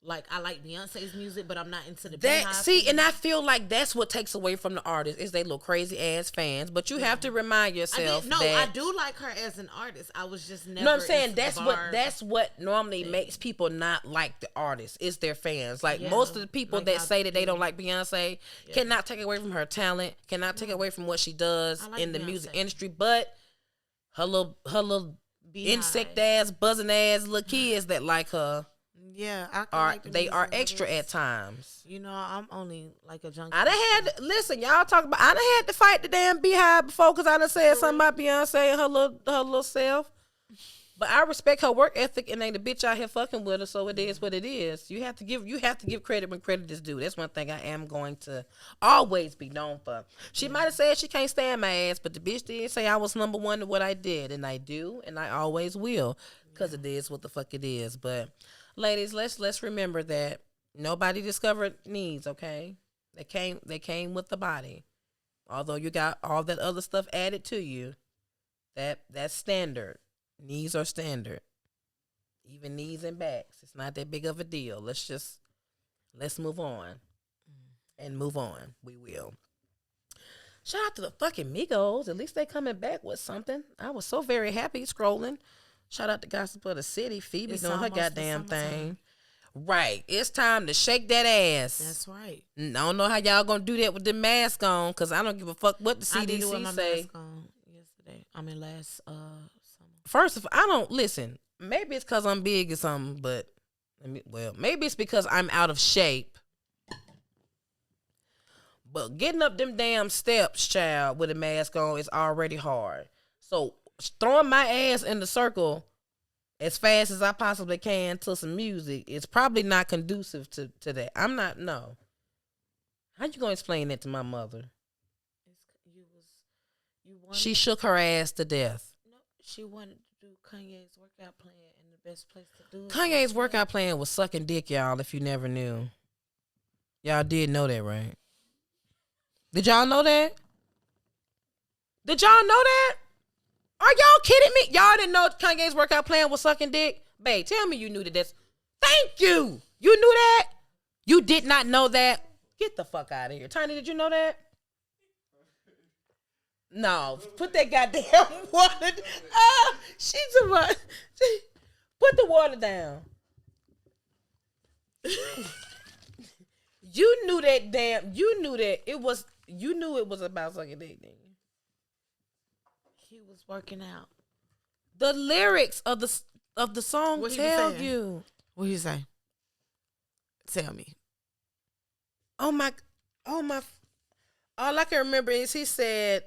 Speaker 2: Like, I like Beyonce's music, but I'm not into the
Speaker 1: That
Speaker 2: Beehive
Speaker 1: see,
Speaker 2: thing.
Speaker 1: and I feel like that's what takes away from the artist is they little crazy ass fans. But you have to remind yourself.
Speaker 2: I do like her as an artist. I was just never.
Speaker 1: No, I'm saying
Speaker 2: into the Barb.
Speaker 1: that's what normally makes people not like the artist is their fans. Like
Speaker 2: Yeah,
Speaker 1: most of the people
Speaker 2: like
Speaker 1: that
Speaker 2: I
Speaker 1: say that they
Speaker 2: do.
Speaker 1: don't like Beyonce cannot take away from her talent, cannot take away from what she does
Speaker 2: I like
Speaker 1: in the music
Speaker 2: Beyonce.
Speaker 1: industry. But her little
Speaker 2: Beehive.
Speaker 1: insect ass, buzzing ass little kids that like her
Speaker 2: Yeah, I can
Speaker 1: are
Speaker 2: like the
Speaker 1: they
Speaker 2: music,
Speaker 1: are
Speaker 2: but
Speaker 1: extra
Speaker 2: it's-
Speaker 1: at times.
Speaker 2: You know, I'm only like a junkie.
Speaker 1: I done had listen, y'all talk about. I done had to fight the damn Beehive before because I done said something about Beyonce and her little self. But I respect her work ethic and ain't the bitch out here fucking with her. So it is what it is. You have to give credit when credit is due. That's one thing I am going to always be known for. She might have said she can't stand my ass, but the bitch did say I was number one in what I did, and I do, and I always will, because it is what the fuck it is. But ladies, let's remember that nobody discovered needs. Okay, they came with the body. Although you got all that other stuff added to you, that's standard. Knees are standard. Even knees and backs. It's not that big of a deal. Let's move on. And move on. We will. Shout out to the fucking Migos. At least they coming back with something. I was so very happy scrolling. Shout out to Gossip of the City. Phoebe
Speaker 2: It's
Speaker 1: doing her
Speaker 2: almost the
Speaker 1: goddamn
Speaker 2: summertime.
Speaker 1: thing. Right. It's time to shake that ass.
Speaker 2: That's right.
Speaker 1: I don't know how y'all gonna do that with the mask on, because I don't give a fuck what the
Speaker 2: I did it with
Speaker 1: CDC
Speaker 2: my
Speaker 1: say.
Speaker 2: mask on yesterday. I mean, last summer.
Speaker 1: First of all, I don't listen. Maybe it's because I'm big or something, but maybe it's because I'm out of shape. But getting up them damn steps, child, with a mask on is already hard. So throwing my ass in the circle as fast as I possibly can to some music is probably not conducive to that. I'm not. No. How you gonna explain that to my mother? She shook her ass to death.
Speaker 2: No, she wanted to do Kanye's workout plan, and the best place to do it.
Speaker 1: Kanye's workout plan was sucking dick, y'all, if you never knew. Y'all did know that, right? Did y'all know that? Did y'all know that? Are y'all kidding me? Y'all didn't know Kanye's workout plan was sucking dick? Bae, tell me you knew that. Thank you. You knew that? You did not know that? Get the fuck out of here. Tiny, did you know that? No. Put that goddamn water. She's about. Put the water down. You knew that damn. You knew that it was. You knew it was about sucking dick.
Speaker 2: He was working out.
Speaker 1: The lyrics of the song
Speaker 2: What he
Speaker 1: tell
Speaker 2: saying?
Speaker 1: you.
Speaker 2: What you say? Tell me.
Speaker 1: Oh my. All I can remember is he said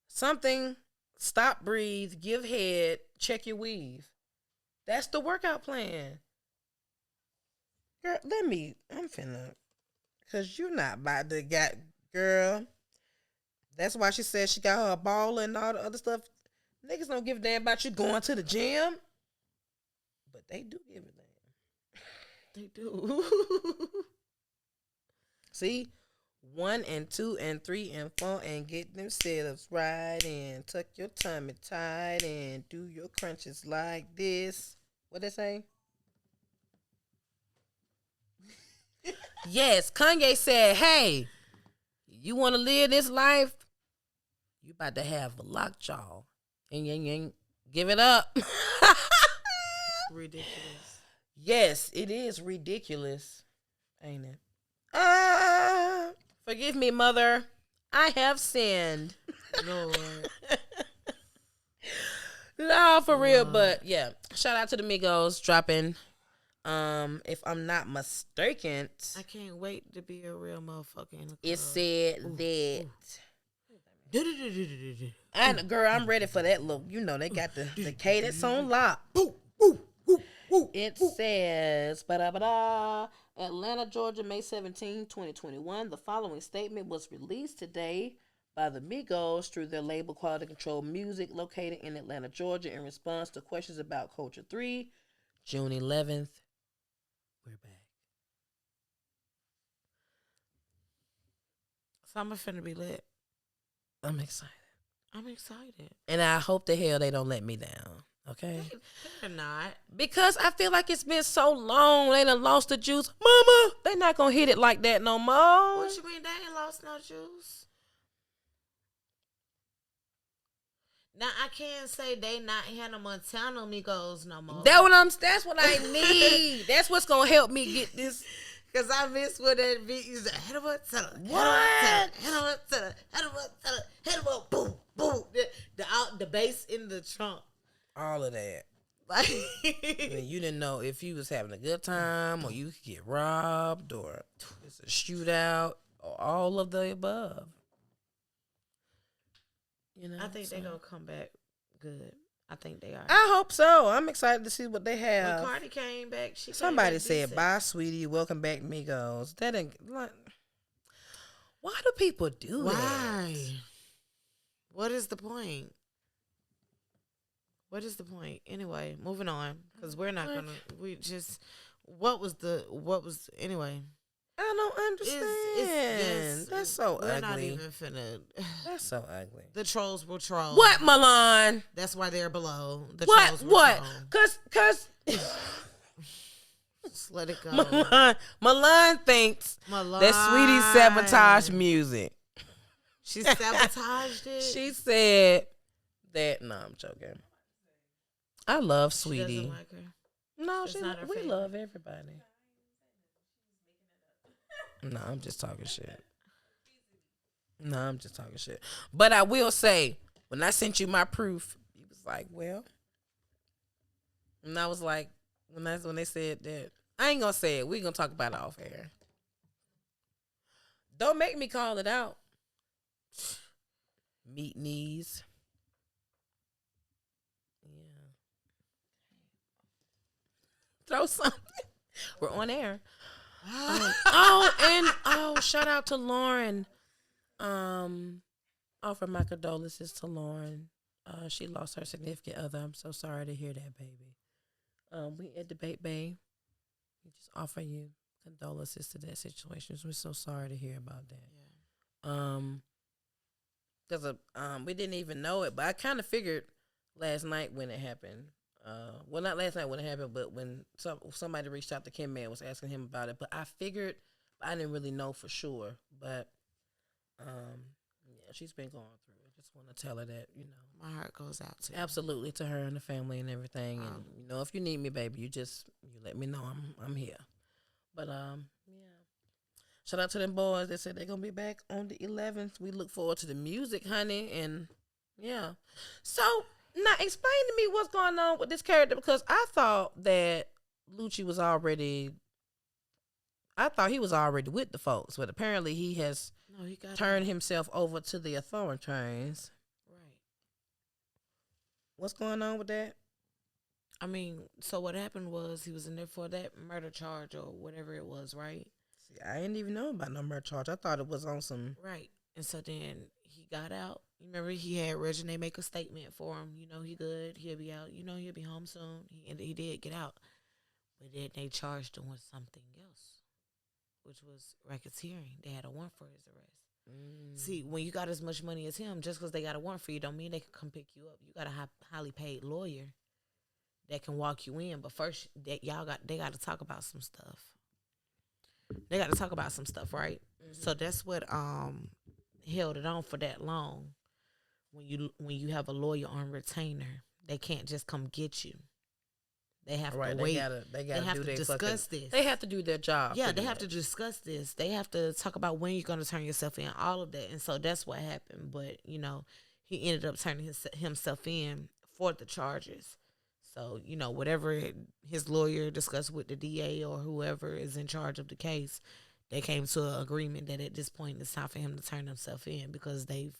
Speaker 1: something. Stop, breathe, give head, check your weave. That's the workout plan. Girl, I'm finna. Because you're not about to get, girl. That's why she said she got her a ball and all the other stuff. Niggas don't give a damn about you going to the gym. But they do give a damn.
Speaker 2: They do.
Speaker 1: See? 1 and 2 and 3 and 4 and get them sit-ups right and tuck your tummy tight and do your crunches like this. What they say? Yes, Kanye said, hey, you want to live this life? You about to have a lockjaw. And give it up.
Speaker 2: Ridiculous.
Speaker 1: Yes, it is ridiculous. Ain't it? Forgive me, mother. I have sinned.
Speaker 2: Lord.
Speaker 1: No, for real, but yeah. Shout out to the Migos dropping. If I'm not mistaken,
Speaker 2: I can't wait to be a real motherfucker in the club.
Speaker 1: it said that. And girl, I'm ready for that look. You know, they got the cadence on lock. It says, Atlanta, Georgia, May 17, 2021. The following statement was released today by the Migos through their label Quality Control Music, located in Atlanta, Georgia, in response to questions about Culture 3, June 11th. We're back.
Speaker 2: Summer finna be lit.
Speaker 1: I'm excited.
Speaker 2: I'm excited.
Speaker 1: And I hope the hell they don't let me down. Okay?
Speaker 2: They're not.
Speaker 1: Because I feel like it's been so long. They done lost the juice. Mama, they not going to hit it like that no more.
Speaker 2: What you mean they ain't lost no juice? Now, I can't say they not Hannah Montana Migos no more.
Speaker 1: That's what I need. That's what's going to help me get this.
Speaker 2: Because I miss what that beat used to Hannah Montana.
Speaker 1: What?
Speaker 2: Hannah Montana, boom, boom. The bass in the trunk.
Speaker 1: All of that.
Speaker 2: Like,
Speaker 1: And you didn't know if you was having a good time or you could get robbed or it's a shootout or all of the above. You know,
Speaker 2: I think they're going to come back good. I think they are.
Speaker 1: I hope so. I'm excited to see what they have.
Speaker 2: When Cardi came back,
Speaker 1: Somebody said, "Bye, sweetie. Welcome back, Migos." That ain't like. Why do people do that?
Speaker 2: Why? What is the point? What is the point? Anyway, moving on, because we're not gonna. We just. What was anyway?
Speaker 1: I don't understand. That's so ugly.
Speaker 2: We're not even finna.
Speaker 1: That's so ugly.
Speaker 2: The trolls will troll.
Speaker 1: What, Milan?
Speaker 2: That's why they're below. The
Speaker 1: What?
Speaker 2: trolls will
Speaker 1: What?
Speaker 2: troll.
Speaker 1: Cause.
Speaker 2: Just let it go.
Speaker 1: Milan thinks that Sweetie sabotaged music.
Speaker 2: She sabotaged it.
Speaker 1: She said that. No, I'm joking. I love
Speaker 2: She
Speaker 1: Sweetie.
Speaker 2: doesn't like her.
Speaker 1: No,
Speaker 2: It's not her
Speaker 1: we
Speaker 2: favorite.
Speaker 1: love everybody. No, I'm just talking shit. But I will say, when I sent you my proof, you was like, well. And I was like, when they said that, I ain't gonna say it. We gonna talk about it off air. Don't make me call it out. Meat knees. Yeah. Throw something. We're on air. Shout out to Lauren. Offer my condolences to Lauren. She lost her significant other. I'm so sorry to hear that, baby. We at DebateBae. We just offer you condolences to that situation. We're so sorry to hear about that.
Speaker 2: Yeah.
Speaker 1: Because we didn't even know it, but I kind of figured last night when it happened. Well, not last night when it happened, but when somebody reached out to Kim Man was asking him about it. But I figured, I didn't really know for sure. But yeah, she's been going through it. Just want to tell her that,
Speaker 2: My heart goes out to you.
Speaker 1: absolutely to her and the family and everything. And if you need me, baby, you let me know. I'm here. But yeah. Shout out to them boys. They said they're gonna be back on the 11th. We look forward to the music, honey, and yeah. So now explain to me what's going on with this character, because I thought that Lucci was already. I thought he was already with the folks, but apparently he has turned himself over to the authorities.
Speaker 2: Right.
Speaker 1: What's going on with that?
Speaker 2: I mean, so what happened was he was in there for that murder charge or whatever it was, right?
Speaker 1: See, I didn't even know about no murder charge. I thought it was on some.
Speaker 2: Right. And so then he got out. You remember he had Regine make a statement for him. He good. He'll be out. He'll be home soon. He did get out. But then they charged him with something else, which was racketeering. They had a warrant for his arrest. See, when you got as much money as him, just because they got a warrant for you don't mean they can come pick you up. You got a highly paid lawyer that can walk you in. But first, they got to talk about some stuff. They got to talk about some stuff, right? Mm-hmm. So that's what held it on for that long. When you have a lawyer on retainer, they can't just come get you. They have to wait. They have to discuss this.
Speaker 1: They have to do their job.
Speaker 2: Yeah, they have to discuss this. They have to talk about when you're going to turn yourself in, all of that. And so that's what happened. But, he ended up turning himself in for the charges. So, whatever his lawyer discussed with the DA or whoever is in charge of the case, they came to an agreement that at this point it's time for him to turn himself in, because they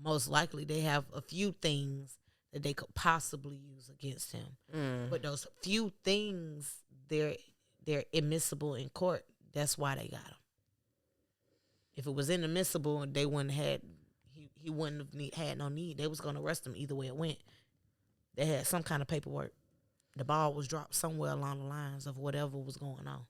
Speaker 2: have a few things that they could possibly use against him. But those few things, they're admissible in court. That's why they got him. If it was inadmissible, they wouldn't have he wouldn't have had no need. They was going to arrest him either way it went. They had some kind of paperwork. The ball was dropped somewhere along the lines of whatever was going on.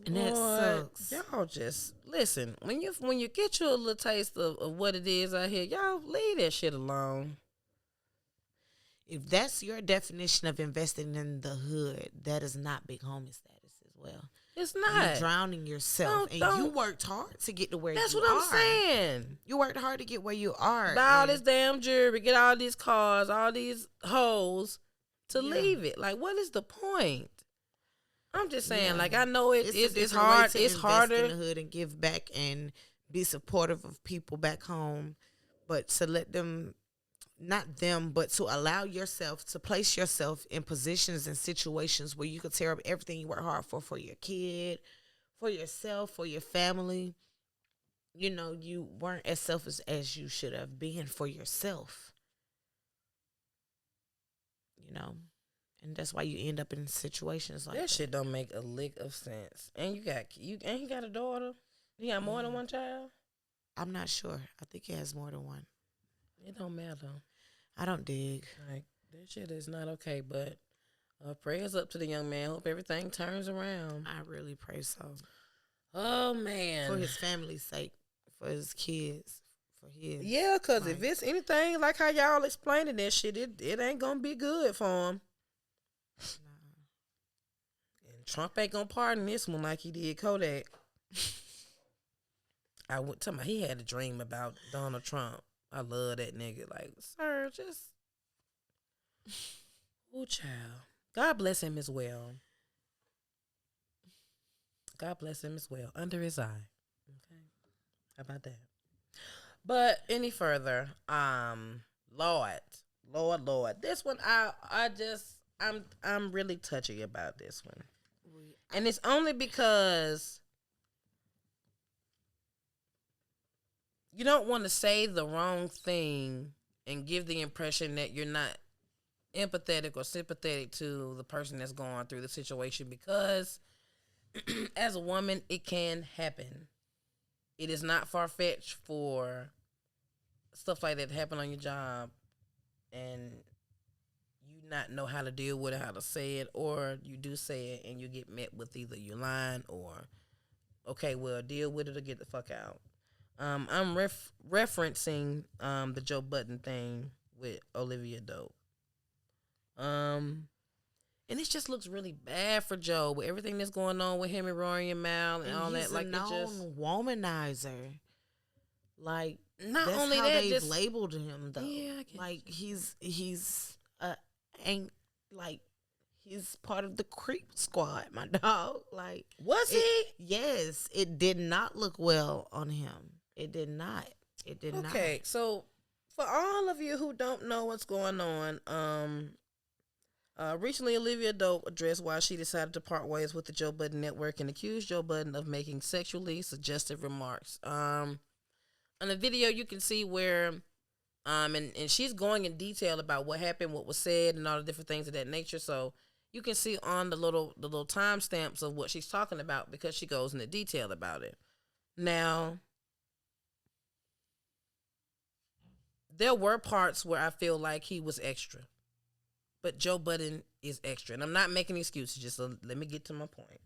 Speaker 2: And that sucks.
Speaker 1: Y'all just listen. When you get you a little taste of what it is out here, y'all leave that shit alone.
Speaker 2: If that's your definition of investing in the hood, that is not big homie status as well.
Speaker 1: It's not.
Speaker 2: You're drowning yourself. You worked hard to get to where you are.
Speaker 1: That's what I'm saying.
Speaker 2: You worked hard to get where you are.
Speaker 1: Buy all this damn jewelry, get all these cars, all these hoes to leave it. Like, what is the point? I'm just saying, I know it's hard. It's harder
Speaker 2: in the hood and give back and be supportive of people back home, but to let them, not them, but to allow yourself to place yourself in positions and situations where you could tear up everything you work hard for your kid, for yourself, for your family. You weren't as selfish as you should have been for yourself. And that's why you end up in situations like that.
Speaker 1: That shit don't make a lick of sense. And he got a daughter. He got more than one child.
Speaker 2: I'm not sure. I think he has more than one.
Speaker 1: It don't matter.
Speaker 2: I don't dig.
Speaker 1: Like, that shit is not okay. But prayers up to the young man. Hope everything turns around.
Speaker 2: I really pray so.
Speaker 1: Oh man,
Speaker 2: for his family's sake, for his kids, for his.
Speaker 1: Yeah, because if it's anything like how y'all explaining that shit, it ain't gonna be good for him. Trump ain't gonna pardon this one like he did Kodak. I went to my. He had a dream about Donald Trump. I love that nigga. Like, sir, just, oh child. God bless him as well. God bless him as well. Under his eye. Okay, how about that? But any further, Lord. This one, I'm really touchy about this one. And it's only because you don't want to say the wrong thing and give the impression that you're not empathetic or sympathetic to the person that's going through the situation, because as a woman, it can happen. It is not far-fetched for stuff like that to happen on your job and you not know how to deal with it, how to say it, or you do say it and you get met with either you lying or, okay, well, deal with it or get the fuck out. I'm referencing the Joe Budden thing with Olivia Dope. And it just looks really bad for Joe with everything that's going on with him and Rory and Mal and all
Speaker 2: he's
Speaker 1: that. Like,
Speaker 2: a known womanizer. Like,
Speaker 1: not
Speaker 2: that's
Speaker 1: only
Speaker 2: how
Speaker 1: that,
Speaker 2: they've
Speaker 1: just
Speaker 2: labeled him though.
Speaker 1: Yeah, I get
Speaker 2: like he's ain't like he's part of the creep squad, my dog. Like,
Speaker 1: was he?
Speaker 2: Yes, it did not look well on him. It did not. It did not.
Speaker 1: Okay, so for all of you who don't know what's going on, recently Olivia Dope addressed why she decided to part ways with the Joe Budden Network and accused Joe Budden of making sexually suggestive remarks. On the video, you can see where, and she's going in detail about what happened, what was said, and all the different things of that nature. So you can see on the little timestamps of what she's talking about because she goes into detail about it. Now, there were parts where I feel like he was extra, but Joe Budden is extra, and I'm not making excuses. Just let me get to my point.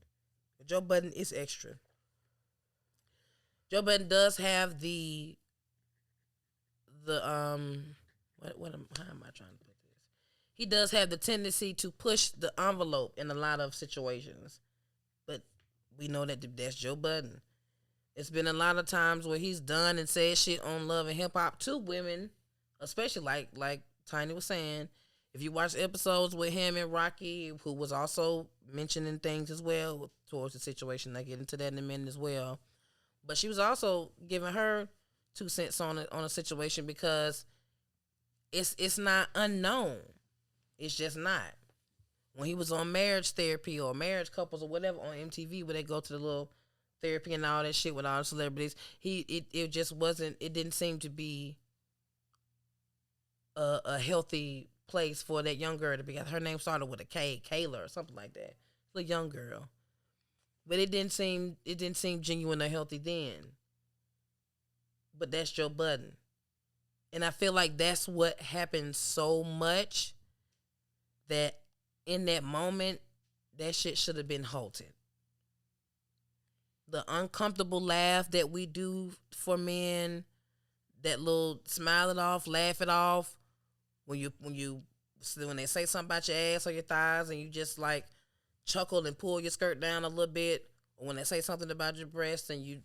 Speaker 1: Joe Budden is extra. Joe Budden does have the how am I trying to put this? He does have the tendency to push the envelope in a lot of situations, but we know that that's Joe Budden. It's been a lot of times where he's done and said shit on Love and Hip Hop to women, especially like Tiny was saying. If you watch episodes with him and Rocky, who was also mentioning things as well towards the situation, I get into that in a minute as well. But she was also giving her 2 cents on a situation because it's not unknown. It's just not. When he was on Marriage Therapy or Marriage Couples or whatever on MTV, where they go to the little therapy and all that shit with all the celebrities, it just wasn't. It didn't seem to be a healthy place for that young girl to be. Her name started with a K, Kayla or something like that. It's a young girl, but it didn't seem genuine or healthy then. But that's Joe Budden, and I feel like that's what happened so much that in that moment, that shit should have been halted. The uncomfortable laugh that we do for men, that little smile it off, laugh it off, when they say something about your ass or your thighs and you just like chuckle and pull your skirt down a little bit, or when they say something about your breasts and you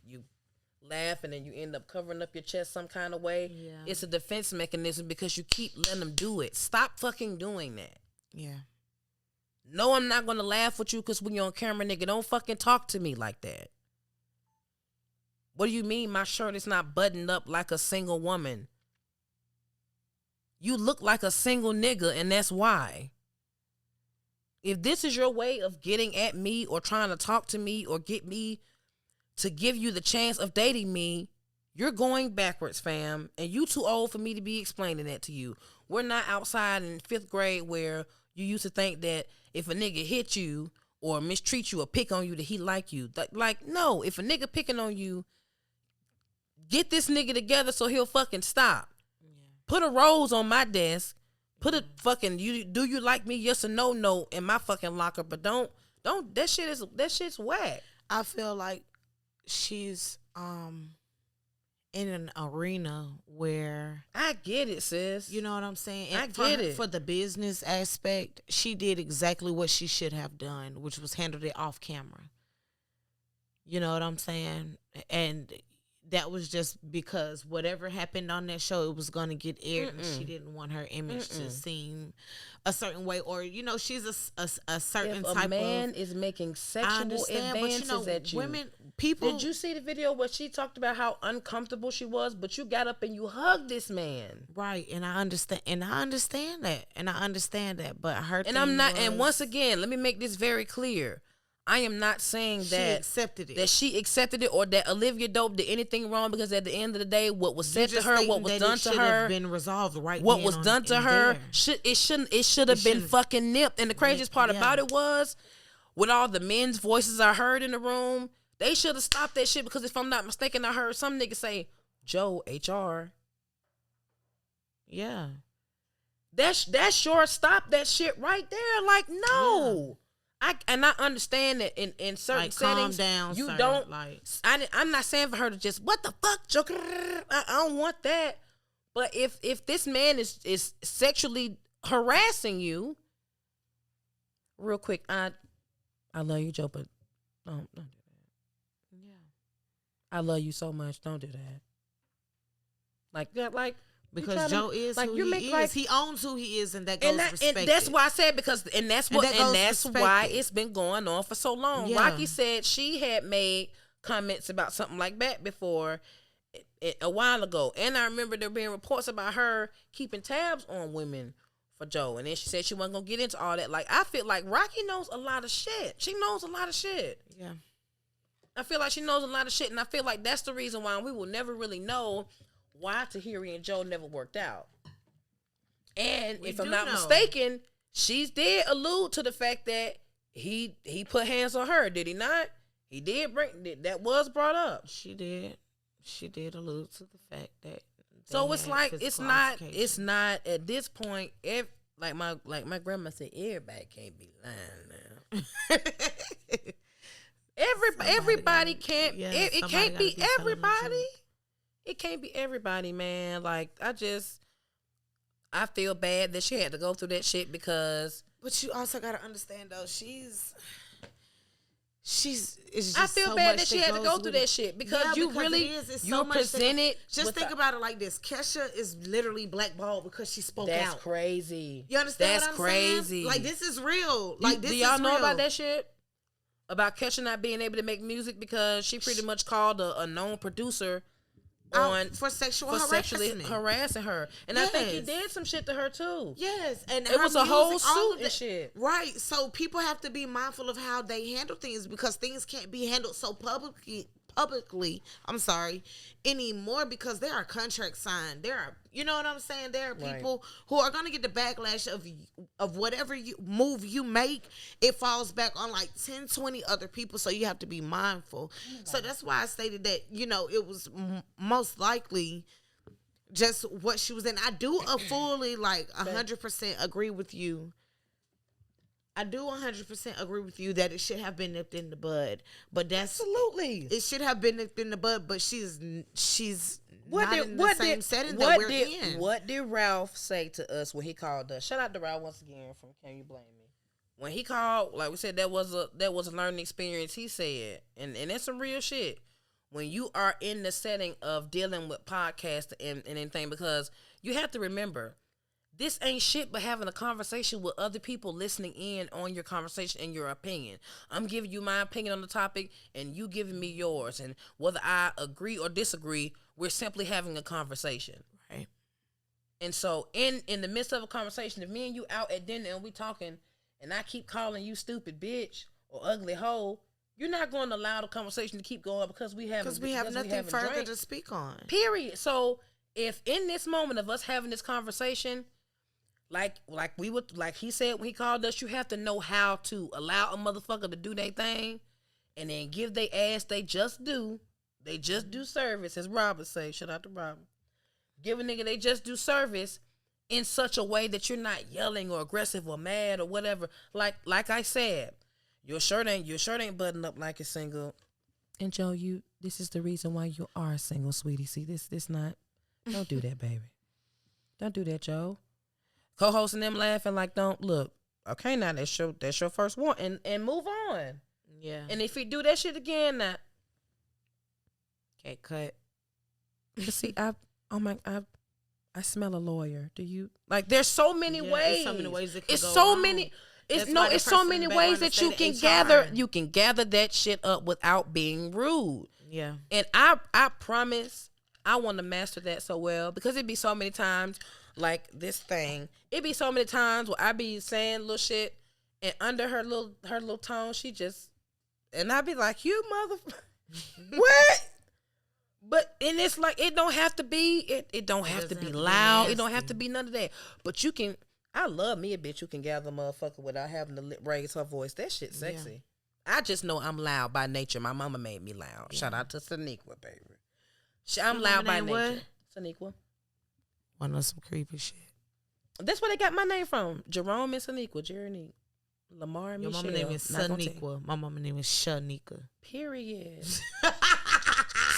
Speaker 1: laugh and then you end up covering up your chest some kind of way. Yeah. It's a defense mechanism because you keep letting them do it. Stop fucking doing that.
Speaker 2: Yeah.
Speaker 1: No, I'm not going to laugh with you because when you're on camera, nigga, don't fucking talk to me like that. What do you mean my shirt is not buttoned up like a single woman? You look like a single nigga, and that's why. If this is your way of getting at me or trying to talk to me or get me to give you the chance of dating me, you're going backwards, fam. And you too old for me to be explaining that to you. We're not outside in 5th grade where you used to think that if a nigga hit you or mistreat you or pick on you that he like you. Like, no, if a nigga picking on you, get this nigga together so he'll fucking stop. Put a rose on my desk. Put a fucking do you like me, yes or no note in my fucking locker, but don't that shit's whack.
Speaker 2: I feel like she's in an arena where
Speaker 1: I get it, sis.
Speaker 2: You know what I'm saying? And
Speaker 1: I get it.
Speaker 2: For the business aspect, she did exactly what she should have done, which was handled it off camera. You know what I'm saying? And that was just because whatever happened on that show, it was going to get aired, and she didn't want her image to seem a certain way. Or, you know, she's a certain type of...
Speaker 1: If a man is making sexual advances at you...
Speaker 2: Women, people...
Speaker 1: Did you see the video where she talked about how uncomfortable she was, but you got up and you hugged this man?
Speaker 2: Right, and I understand that, but her
Speaker 1: And I'm not... And once again, let me make this very clear. I am not saying that she accepted it or that Olivia Dope did anything wrong, because at the end of the day, what was said to her, what was done to her,
Speaker 2: been resolved right.
Speaker 1: What was done to her, it should have been fucking nipped. And the craziest part about it was, with all the men's voices I heard in the room, they should have stopped that shit, because if I'm not mistaken, I heard some nigga say, "Joe, HR."
Speaker 2: Yeah,
Speaker 1: that's sure stop that shit right there. Like, no. Yeah. I understand that in certain settings,
Speaker 2: calm down,
Speaker 1: you
Speaker 2: sir.
Speaker 1: don't.
Speaker 2: Like,
Speaker 1: I'm not saying for her to just, what the fuck, Joker. I don't want that. But if this man is sexually harassing you, real quick, I love you, Joe, but don't do that.
Speaker 2: Yeah.
Speaker 1: I love you so much. Don't do that. Like that, like
Speaker 2: because Joe is
Speaker 1: like,
Speaker 2: who
Speaker 1: you
Speaker 2: he
Speaker 1: make,
Speaker 2: is.
Speaker 1: like,
Speaker 2: He owns who he is, and that goes respected.
Speaker 1: And that's why I said that's why
Speaker 2: respected.
Speaker 1: it's been going on for so long.
Speaker 2: Yeah.
Speaker 1: Rocky said she had made comments about something like that before a while ago, and I remember there being reports about her keeping tabs on women for Joe, and then she said she wasn't gonna get into all that. Like, I feel like Rocky knows a lot of shit. She knows a lot of shit.
Speaker 2: Yeah.
Speaker 1: I feel like she knows a lot of shit, and I feel like that's the reason why we will never really know why Tahiri and Joe never worked out. And if I'm not mistaken, she did allude to the fact that he put hands on her, did he not? He did that was brought up.
Speaker 2: She did allude to the fact that.
Speaker 1: So it's like it's not at this point. Like my grandma said, everybody can't be lying now. Everybody can't.
Speaker 2: Yeah,
Speaker 1: it can't be everybody. It can't be everybody, man. Like, I feel bad that she had to go through that shit because.
Speaker 2: But you also gotta understand though, she's. It's just
Speaker 1: I feel
Speaker 2: so
Speaker 1: bad
Speaker 2: much
Speaker 1: that she had to go through that shit because you're presented.
Speaker 2: Just think about it like this: Kesha is literally blackballed because she spoke out.
Speaker 1: That's crazy.
Speaker 2: You understand?
Speaker 1: That's
Speaker 2: what I'm
Speaker 1: crazy.
Speaker 2: Saying? Like, this is real. Like, this
Speaker 1: do y'all
Speaker 2: is
Speaker 1: know
Speaker 2: real.
Speaker 1: about that shit? About Kesha not being able to make music because she pretty much called a known producer
Speaker 2: for sexually
Speaker 1: harassing her, and
Speaker 2: yes.
Speaker 1: I think he did some shit to her too.
Speaker 2: Yes, and
Speaker 1: it was a whole suit and shit.
Speaker 2: Right, so people have to be mindful of how they handle things because things can't be handled so publicly. Anymore because there are contracts signed. There are, you know what I'm saying? There are people who are going to get the backlash of whatever move you make. It falls back on like 10, 20 other people. So you have to be mindful. So that's why I stated that, it was most likely just what she was in. I do fully 100% agree with you. I do 100% agree with you that it should have been nipped in the bud, but
Speaker 1: absolutely
Speaker 2: it should have been nipped in the bud. But she's not in the same setting that we're in.
Speaker 1: What did Ralph say to us when he called us? Shout out to Ralph once again from Can You Blame Me? When he called, like we said, that was a learning experience. He said, and that's some real shit. When you are in the setting of dealing with podcasts and anything, because you have to remember. This ain't shit but having a conversation with other people listening in on your conversation and your opinion. I'm giving you my opinion on the topic and you giving me yours. And whether I agree or disagree, we're simply having a conversation.
Speaker 2: Right.
Speaker 1: And so in the midst of a conversation, if me and you out at dinner and we talking and I keep calling you stupid bitch or ugly hoe, you're not going to allow the conversation to keep going because we have
Speaker 2: nothing further to speak on.
Speaker 1: Period. So if in this moment of us having this conversation, like we would, like he said when he called us, you have to know how to allow a motherfucker to do their thing and then give they ass they just do service, as Robert say. Shout out to Robert. Give a nigga they just do service in such a way that you're not yelling or aggressive or mad or whatever. Like I said, your shirt ain't buttoned up like it's single. And Joe, this is the reason why you are single, sweetie. See, this not. Don't do that, baby. Don't do that, Joe. Co-hosting them laughing like, don't look. Okay, now that's your first one, and move on.
Speaker 2: Yeah.
Speaker 1: And if you do that shit again, now
Speaker 2: can't cut.
Speaker 1: But see, I smell a lawyer. Do you like? There's so many ways.
Speaker 2: There's so many ways it could
Speaker 1: it's
Speaker 2: go
Speaker 1: so
Speaker 2: wrong.
Speaker 1: many. It's
Speaker 2: That's
Speaker 1: so many ways that you can gather. You can gather that shit up without being rude.
Speaker 2: Yeah.
Speaker 1: And I promise, I want to master that so well because it'd be so many times. Like this thing, it be so many times where I be saying little shit, and under her little tone, she just, and I be like, "You motherfucker, what?" But and it's like it don't have to be it don't have to be loud. It don't have to be none of that. But you can. I love me a bitch who can gather a motherfucker without having to raise her voice. That shit sexy. Yeah. I just know I'm loud by nature. My mama made me loud. Yeah. Shout out to Saniqua, baby. I'm loud by nature. Saniqua.
Speaker 2: One of some creepy shit.
Speaker 1: That's where they got my name from. Jerome and Saniqua. Jeremy. Lamar and Michelle.
Speaker 2: Your mama name is Saniqua. My mama name is Shanika.
Speaker 1: Period.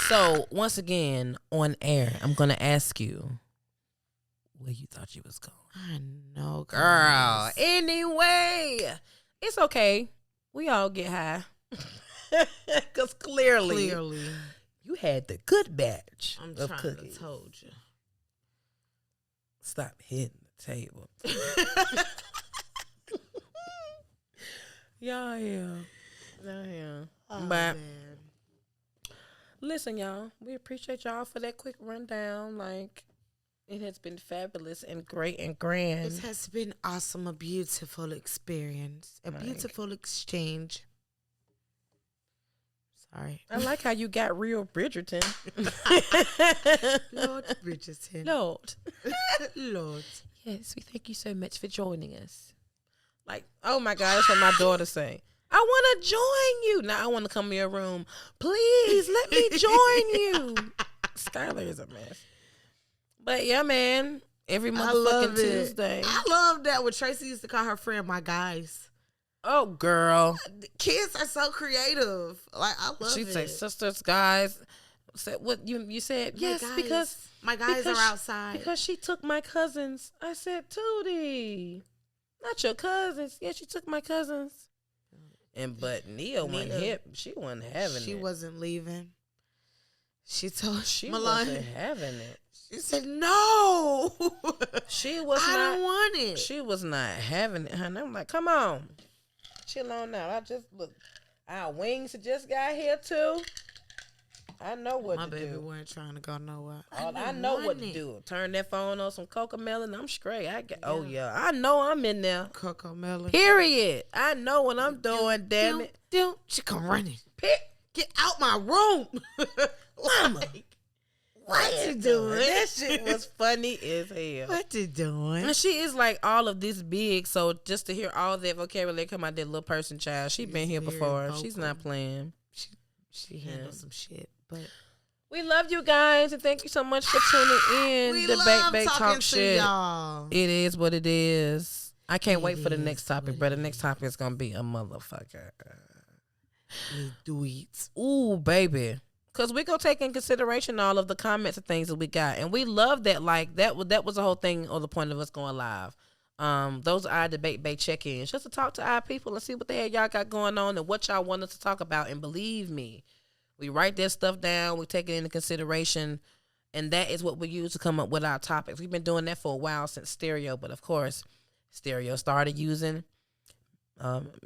Speaker 1: So, once again, on air, I'm going to ask you, where you thought you was going.
Speaker 2: I know,
Speaker 1: Girl.
Speaker 2: guys.
Speaker 1: Anyway, it's okay. We all get high. Because clearly, you had the good batch
Speaker 2: I'm
Speaker 1: of
Speaker 2: trying
Speaker 1: cookies.
Speaker 2: to told you.
Speaker 1: Stop hitting the table. Y'all here. Y'all here.
Speaker 2: Oh,
Speaker 1: But
Speaker 2: man.
Speaker 1: listen, y'all, we appreciate y'all for that quick rundown. Like, it has been fabulous and great and grand.
Speaker 2: It has been awesome, a beautiful experience, a beautiful exchange. Sorry.
Speaker 1: I like how you got real Bridgerton.
Speaker 2: Lord Bridgerton.
Speaker 1: Lord.
Speaker 2: Lord.
Speaker 1: Yes, we thank you so much for joining us. Like, oh my God, that's what my daughter say. I want to join you. Now I want to come in your room. Please let me join you. Skylar is a mess. But yeah, man. Every motherfucking Tuesday.
Speaker 2: I love that when Tracy used to call her friend my guys.
Speaker 1: Oh, girl.
Speaker 2: Kids are so creative. Like, I love
Speaker 1: She'd
Speaker 2: it.
Speaker 1: say sisters, guys. Said what you said?
Speaker 2: My
Speaker 1: Yes,
Speaker 2: guys.
Speaker 1: because
Speaker 2: My guys are outside.
Speaker 1: Because she took my cousins. I said, Tootie, not your cousins. Yeah, she took my cousins. But Nia wasn't hip. She wasn't having it.
Speaker 2: She wasn't leaving. She told
Speaker 1: She
Speaker 2: Milan,
Speaker 1: wasn't having it.
Speaker 2: she said, no.
Speaker 1: She was
Speaker 2: I
Speaker 1: not.
Speaker 2: don't want it.
Speaker 1: She was not having it, honey. I'm like, come on, chill on out. I just look. Our wings just got here too. I know what
Speaker 2: My
Speaker 1: to
Speaker 2: baby
Speaker 1: do.
Speaker 2: wasn't trying to go nowhere.
Speaker 1: I know what to do. Turn that phone on some Cocomelon. I'm straight. Oh yeah, I know I'm in there.
Speaker 2: Cocomelon.
Speaker 1: Period. I know what I'm doing. Damn it.
Speaker 2: She come running.
Speaker 1: Get
Speaker 2: Out my room.
Speaker 1: Mama.
Speaker 2: What you doing?
Speaker 1: That shit was funny as hell.
Speaker 2: What you doing?
Speaker 1: And she is like all of this big, so just to hear all that vocabulary come out that little person child, she been here before.
Speaker 2: vocal.
Speaker 1: She's not playing.
Speaker 2: She handled some shit, but
Speaker 1: We love you guys and thank you so much for tuning in.
Speaker 2: we
Speaker 1: The
Speaker 2: love
Speaker 1: DebateBae
Speaker 2: talking
Speaker 1: talk
Speaker 2: to
Speaker 1: shit.
Speaker 2: y'all.
Speaker 1: It is what it is. I can't
Speaker 2: It
Speaker 1: wait for the
Speaker 2: is
Speaker 1: next topic,
Speaker 2: what
Speaker 1: bro.
Speaker 2: it
Speaker 1: The next topic is gonna be a motherfucker.
Speaker 2: We do it.
Speaker 1: Ooh, baby. Cause we gonna take in consideration all of the comments and things that we got, and we love that. Like that was the whole thing or the point of us going live. Those are our DebateBae check-ins, just to talk to our people and see what the hell y'all got going on and what y'all want us to talk about. And believe me, we write that stuff down, we take it into consideration, and that is what we use to come up with our topics. We've been doing that for a while since Stereo, but of course, Stereo started using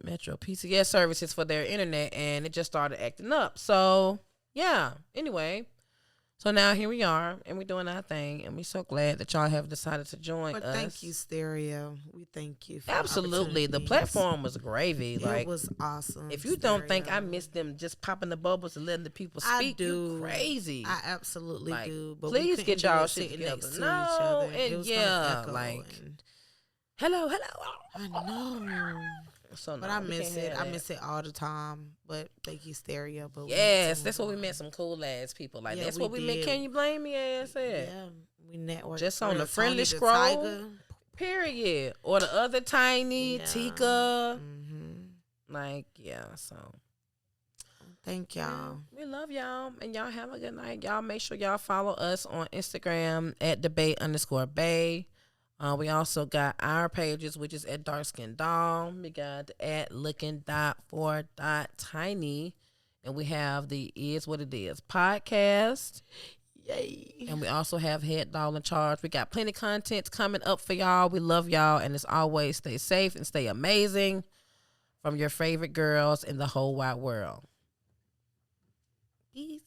Speaker 1: Metro PCS services for their internet, and it just started acting up. So yeah, anyway, so now here we are, and we're doing our thing, and we're so glad that y'all have decided to join us.
Speaker 2: Thank you, Stereo. We thank you for
Speaker 1: Absolutely, the
Speaker 2: opportunities.
Speaker 1: platform was gravy.
Speaker 2: It was awesome.
Speaker 1: If you don't think I
Speaker 2: Stereo.
Speaker 1: miss them just popping the bubbles and letting the people speak, you crazy.
Speaker 2: I absolutely do. But
Speaker 1: please
Speaker 2: we
Speaker 1: get
Speaker 2: couldn't do
Speaker 1: y'all
Speaker 2: it
Speaker 1: shit
Speaker 2: sitting
Speaker 1: together.
Speaker 2: next to
Speaker 1: No,
Speaker 2: each other.
Speaker 1: and
Speaker 2: It was gonna
Speaker 1: yeah,
Speaker 2: echo,
Speaker 1: like
Speaker 2: and
Speaker 1: hello.
Speaker 2: I know.
Speaker 1: So
Speaker 2: But
Speaker 1: no,
Speaker 2: I
Speaker 1: we
Speaker 2: miss
Speaker 1: can't
Speaker 2: it.
Speaker 1: have
Speaker 2: I
Speaker 1: that.
Speaker 2: miss it all the time. But thank you, Stereo. But
Speaker 1: Yes, that's what we met some cool ass people. Like
Speaker 2: Yeah,
Speaker 1: that's
Speaker 2: we
Speaker 1: what we met.
Speaker 2: did.
Speaker 1: Can you blame me ass at?
Speaker 2: Yeah, we networked.
Speaker 1: Just on
Speaker 2: for
Speaker 1: the friendly
Speaker 2: Tony the
Speaker 1: scroll.
Speaker 2: Tiger.
Speaker 1: Period. Or the other Tiny,
Speaker 2: Yeah.
Speaker 1: Tika.
Speaker 2: Mm-hmm.
Speaker 1: Like, yeah, so.
Speaker 2: Thank y'all.
Speaker 1: We love y'all. And y'all have a good night. Y'all make sure y'all follow us on Instagram at debate_bae. We also got our pages, which is at DarkSkinnedDoll. We got at looking.for.tiny. And we have the Is What It Is podcast.
Speaker 2: Yay.
Speaker 1: And we also have Head Doll in Charge. We got plenty of content coming up for y'all. We love y'all. And as always, stay safe and stay amazing from your favorite girls in the whole wide world. Peace.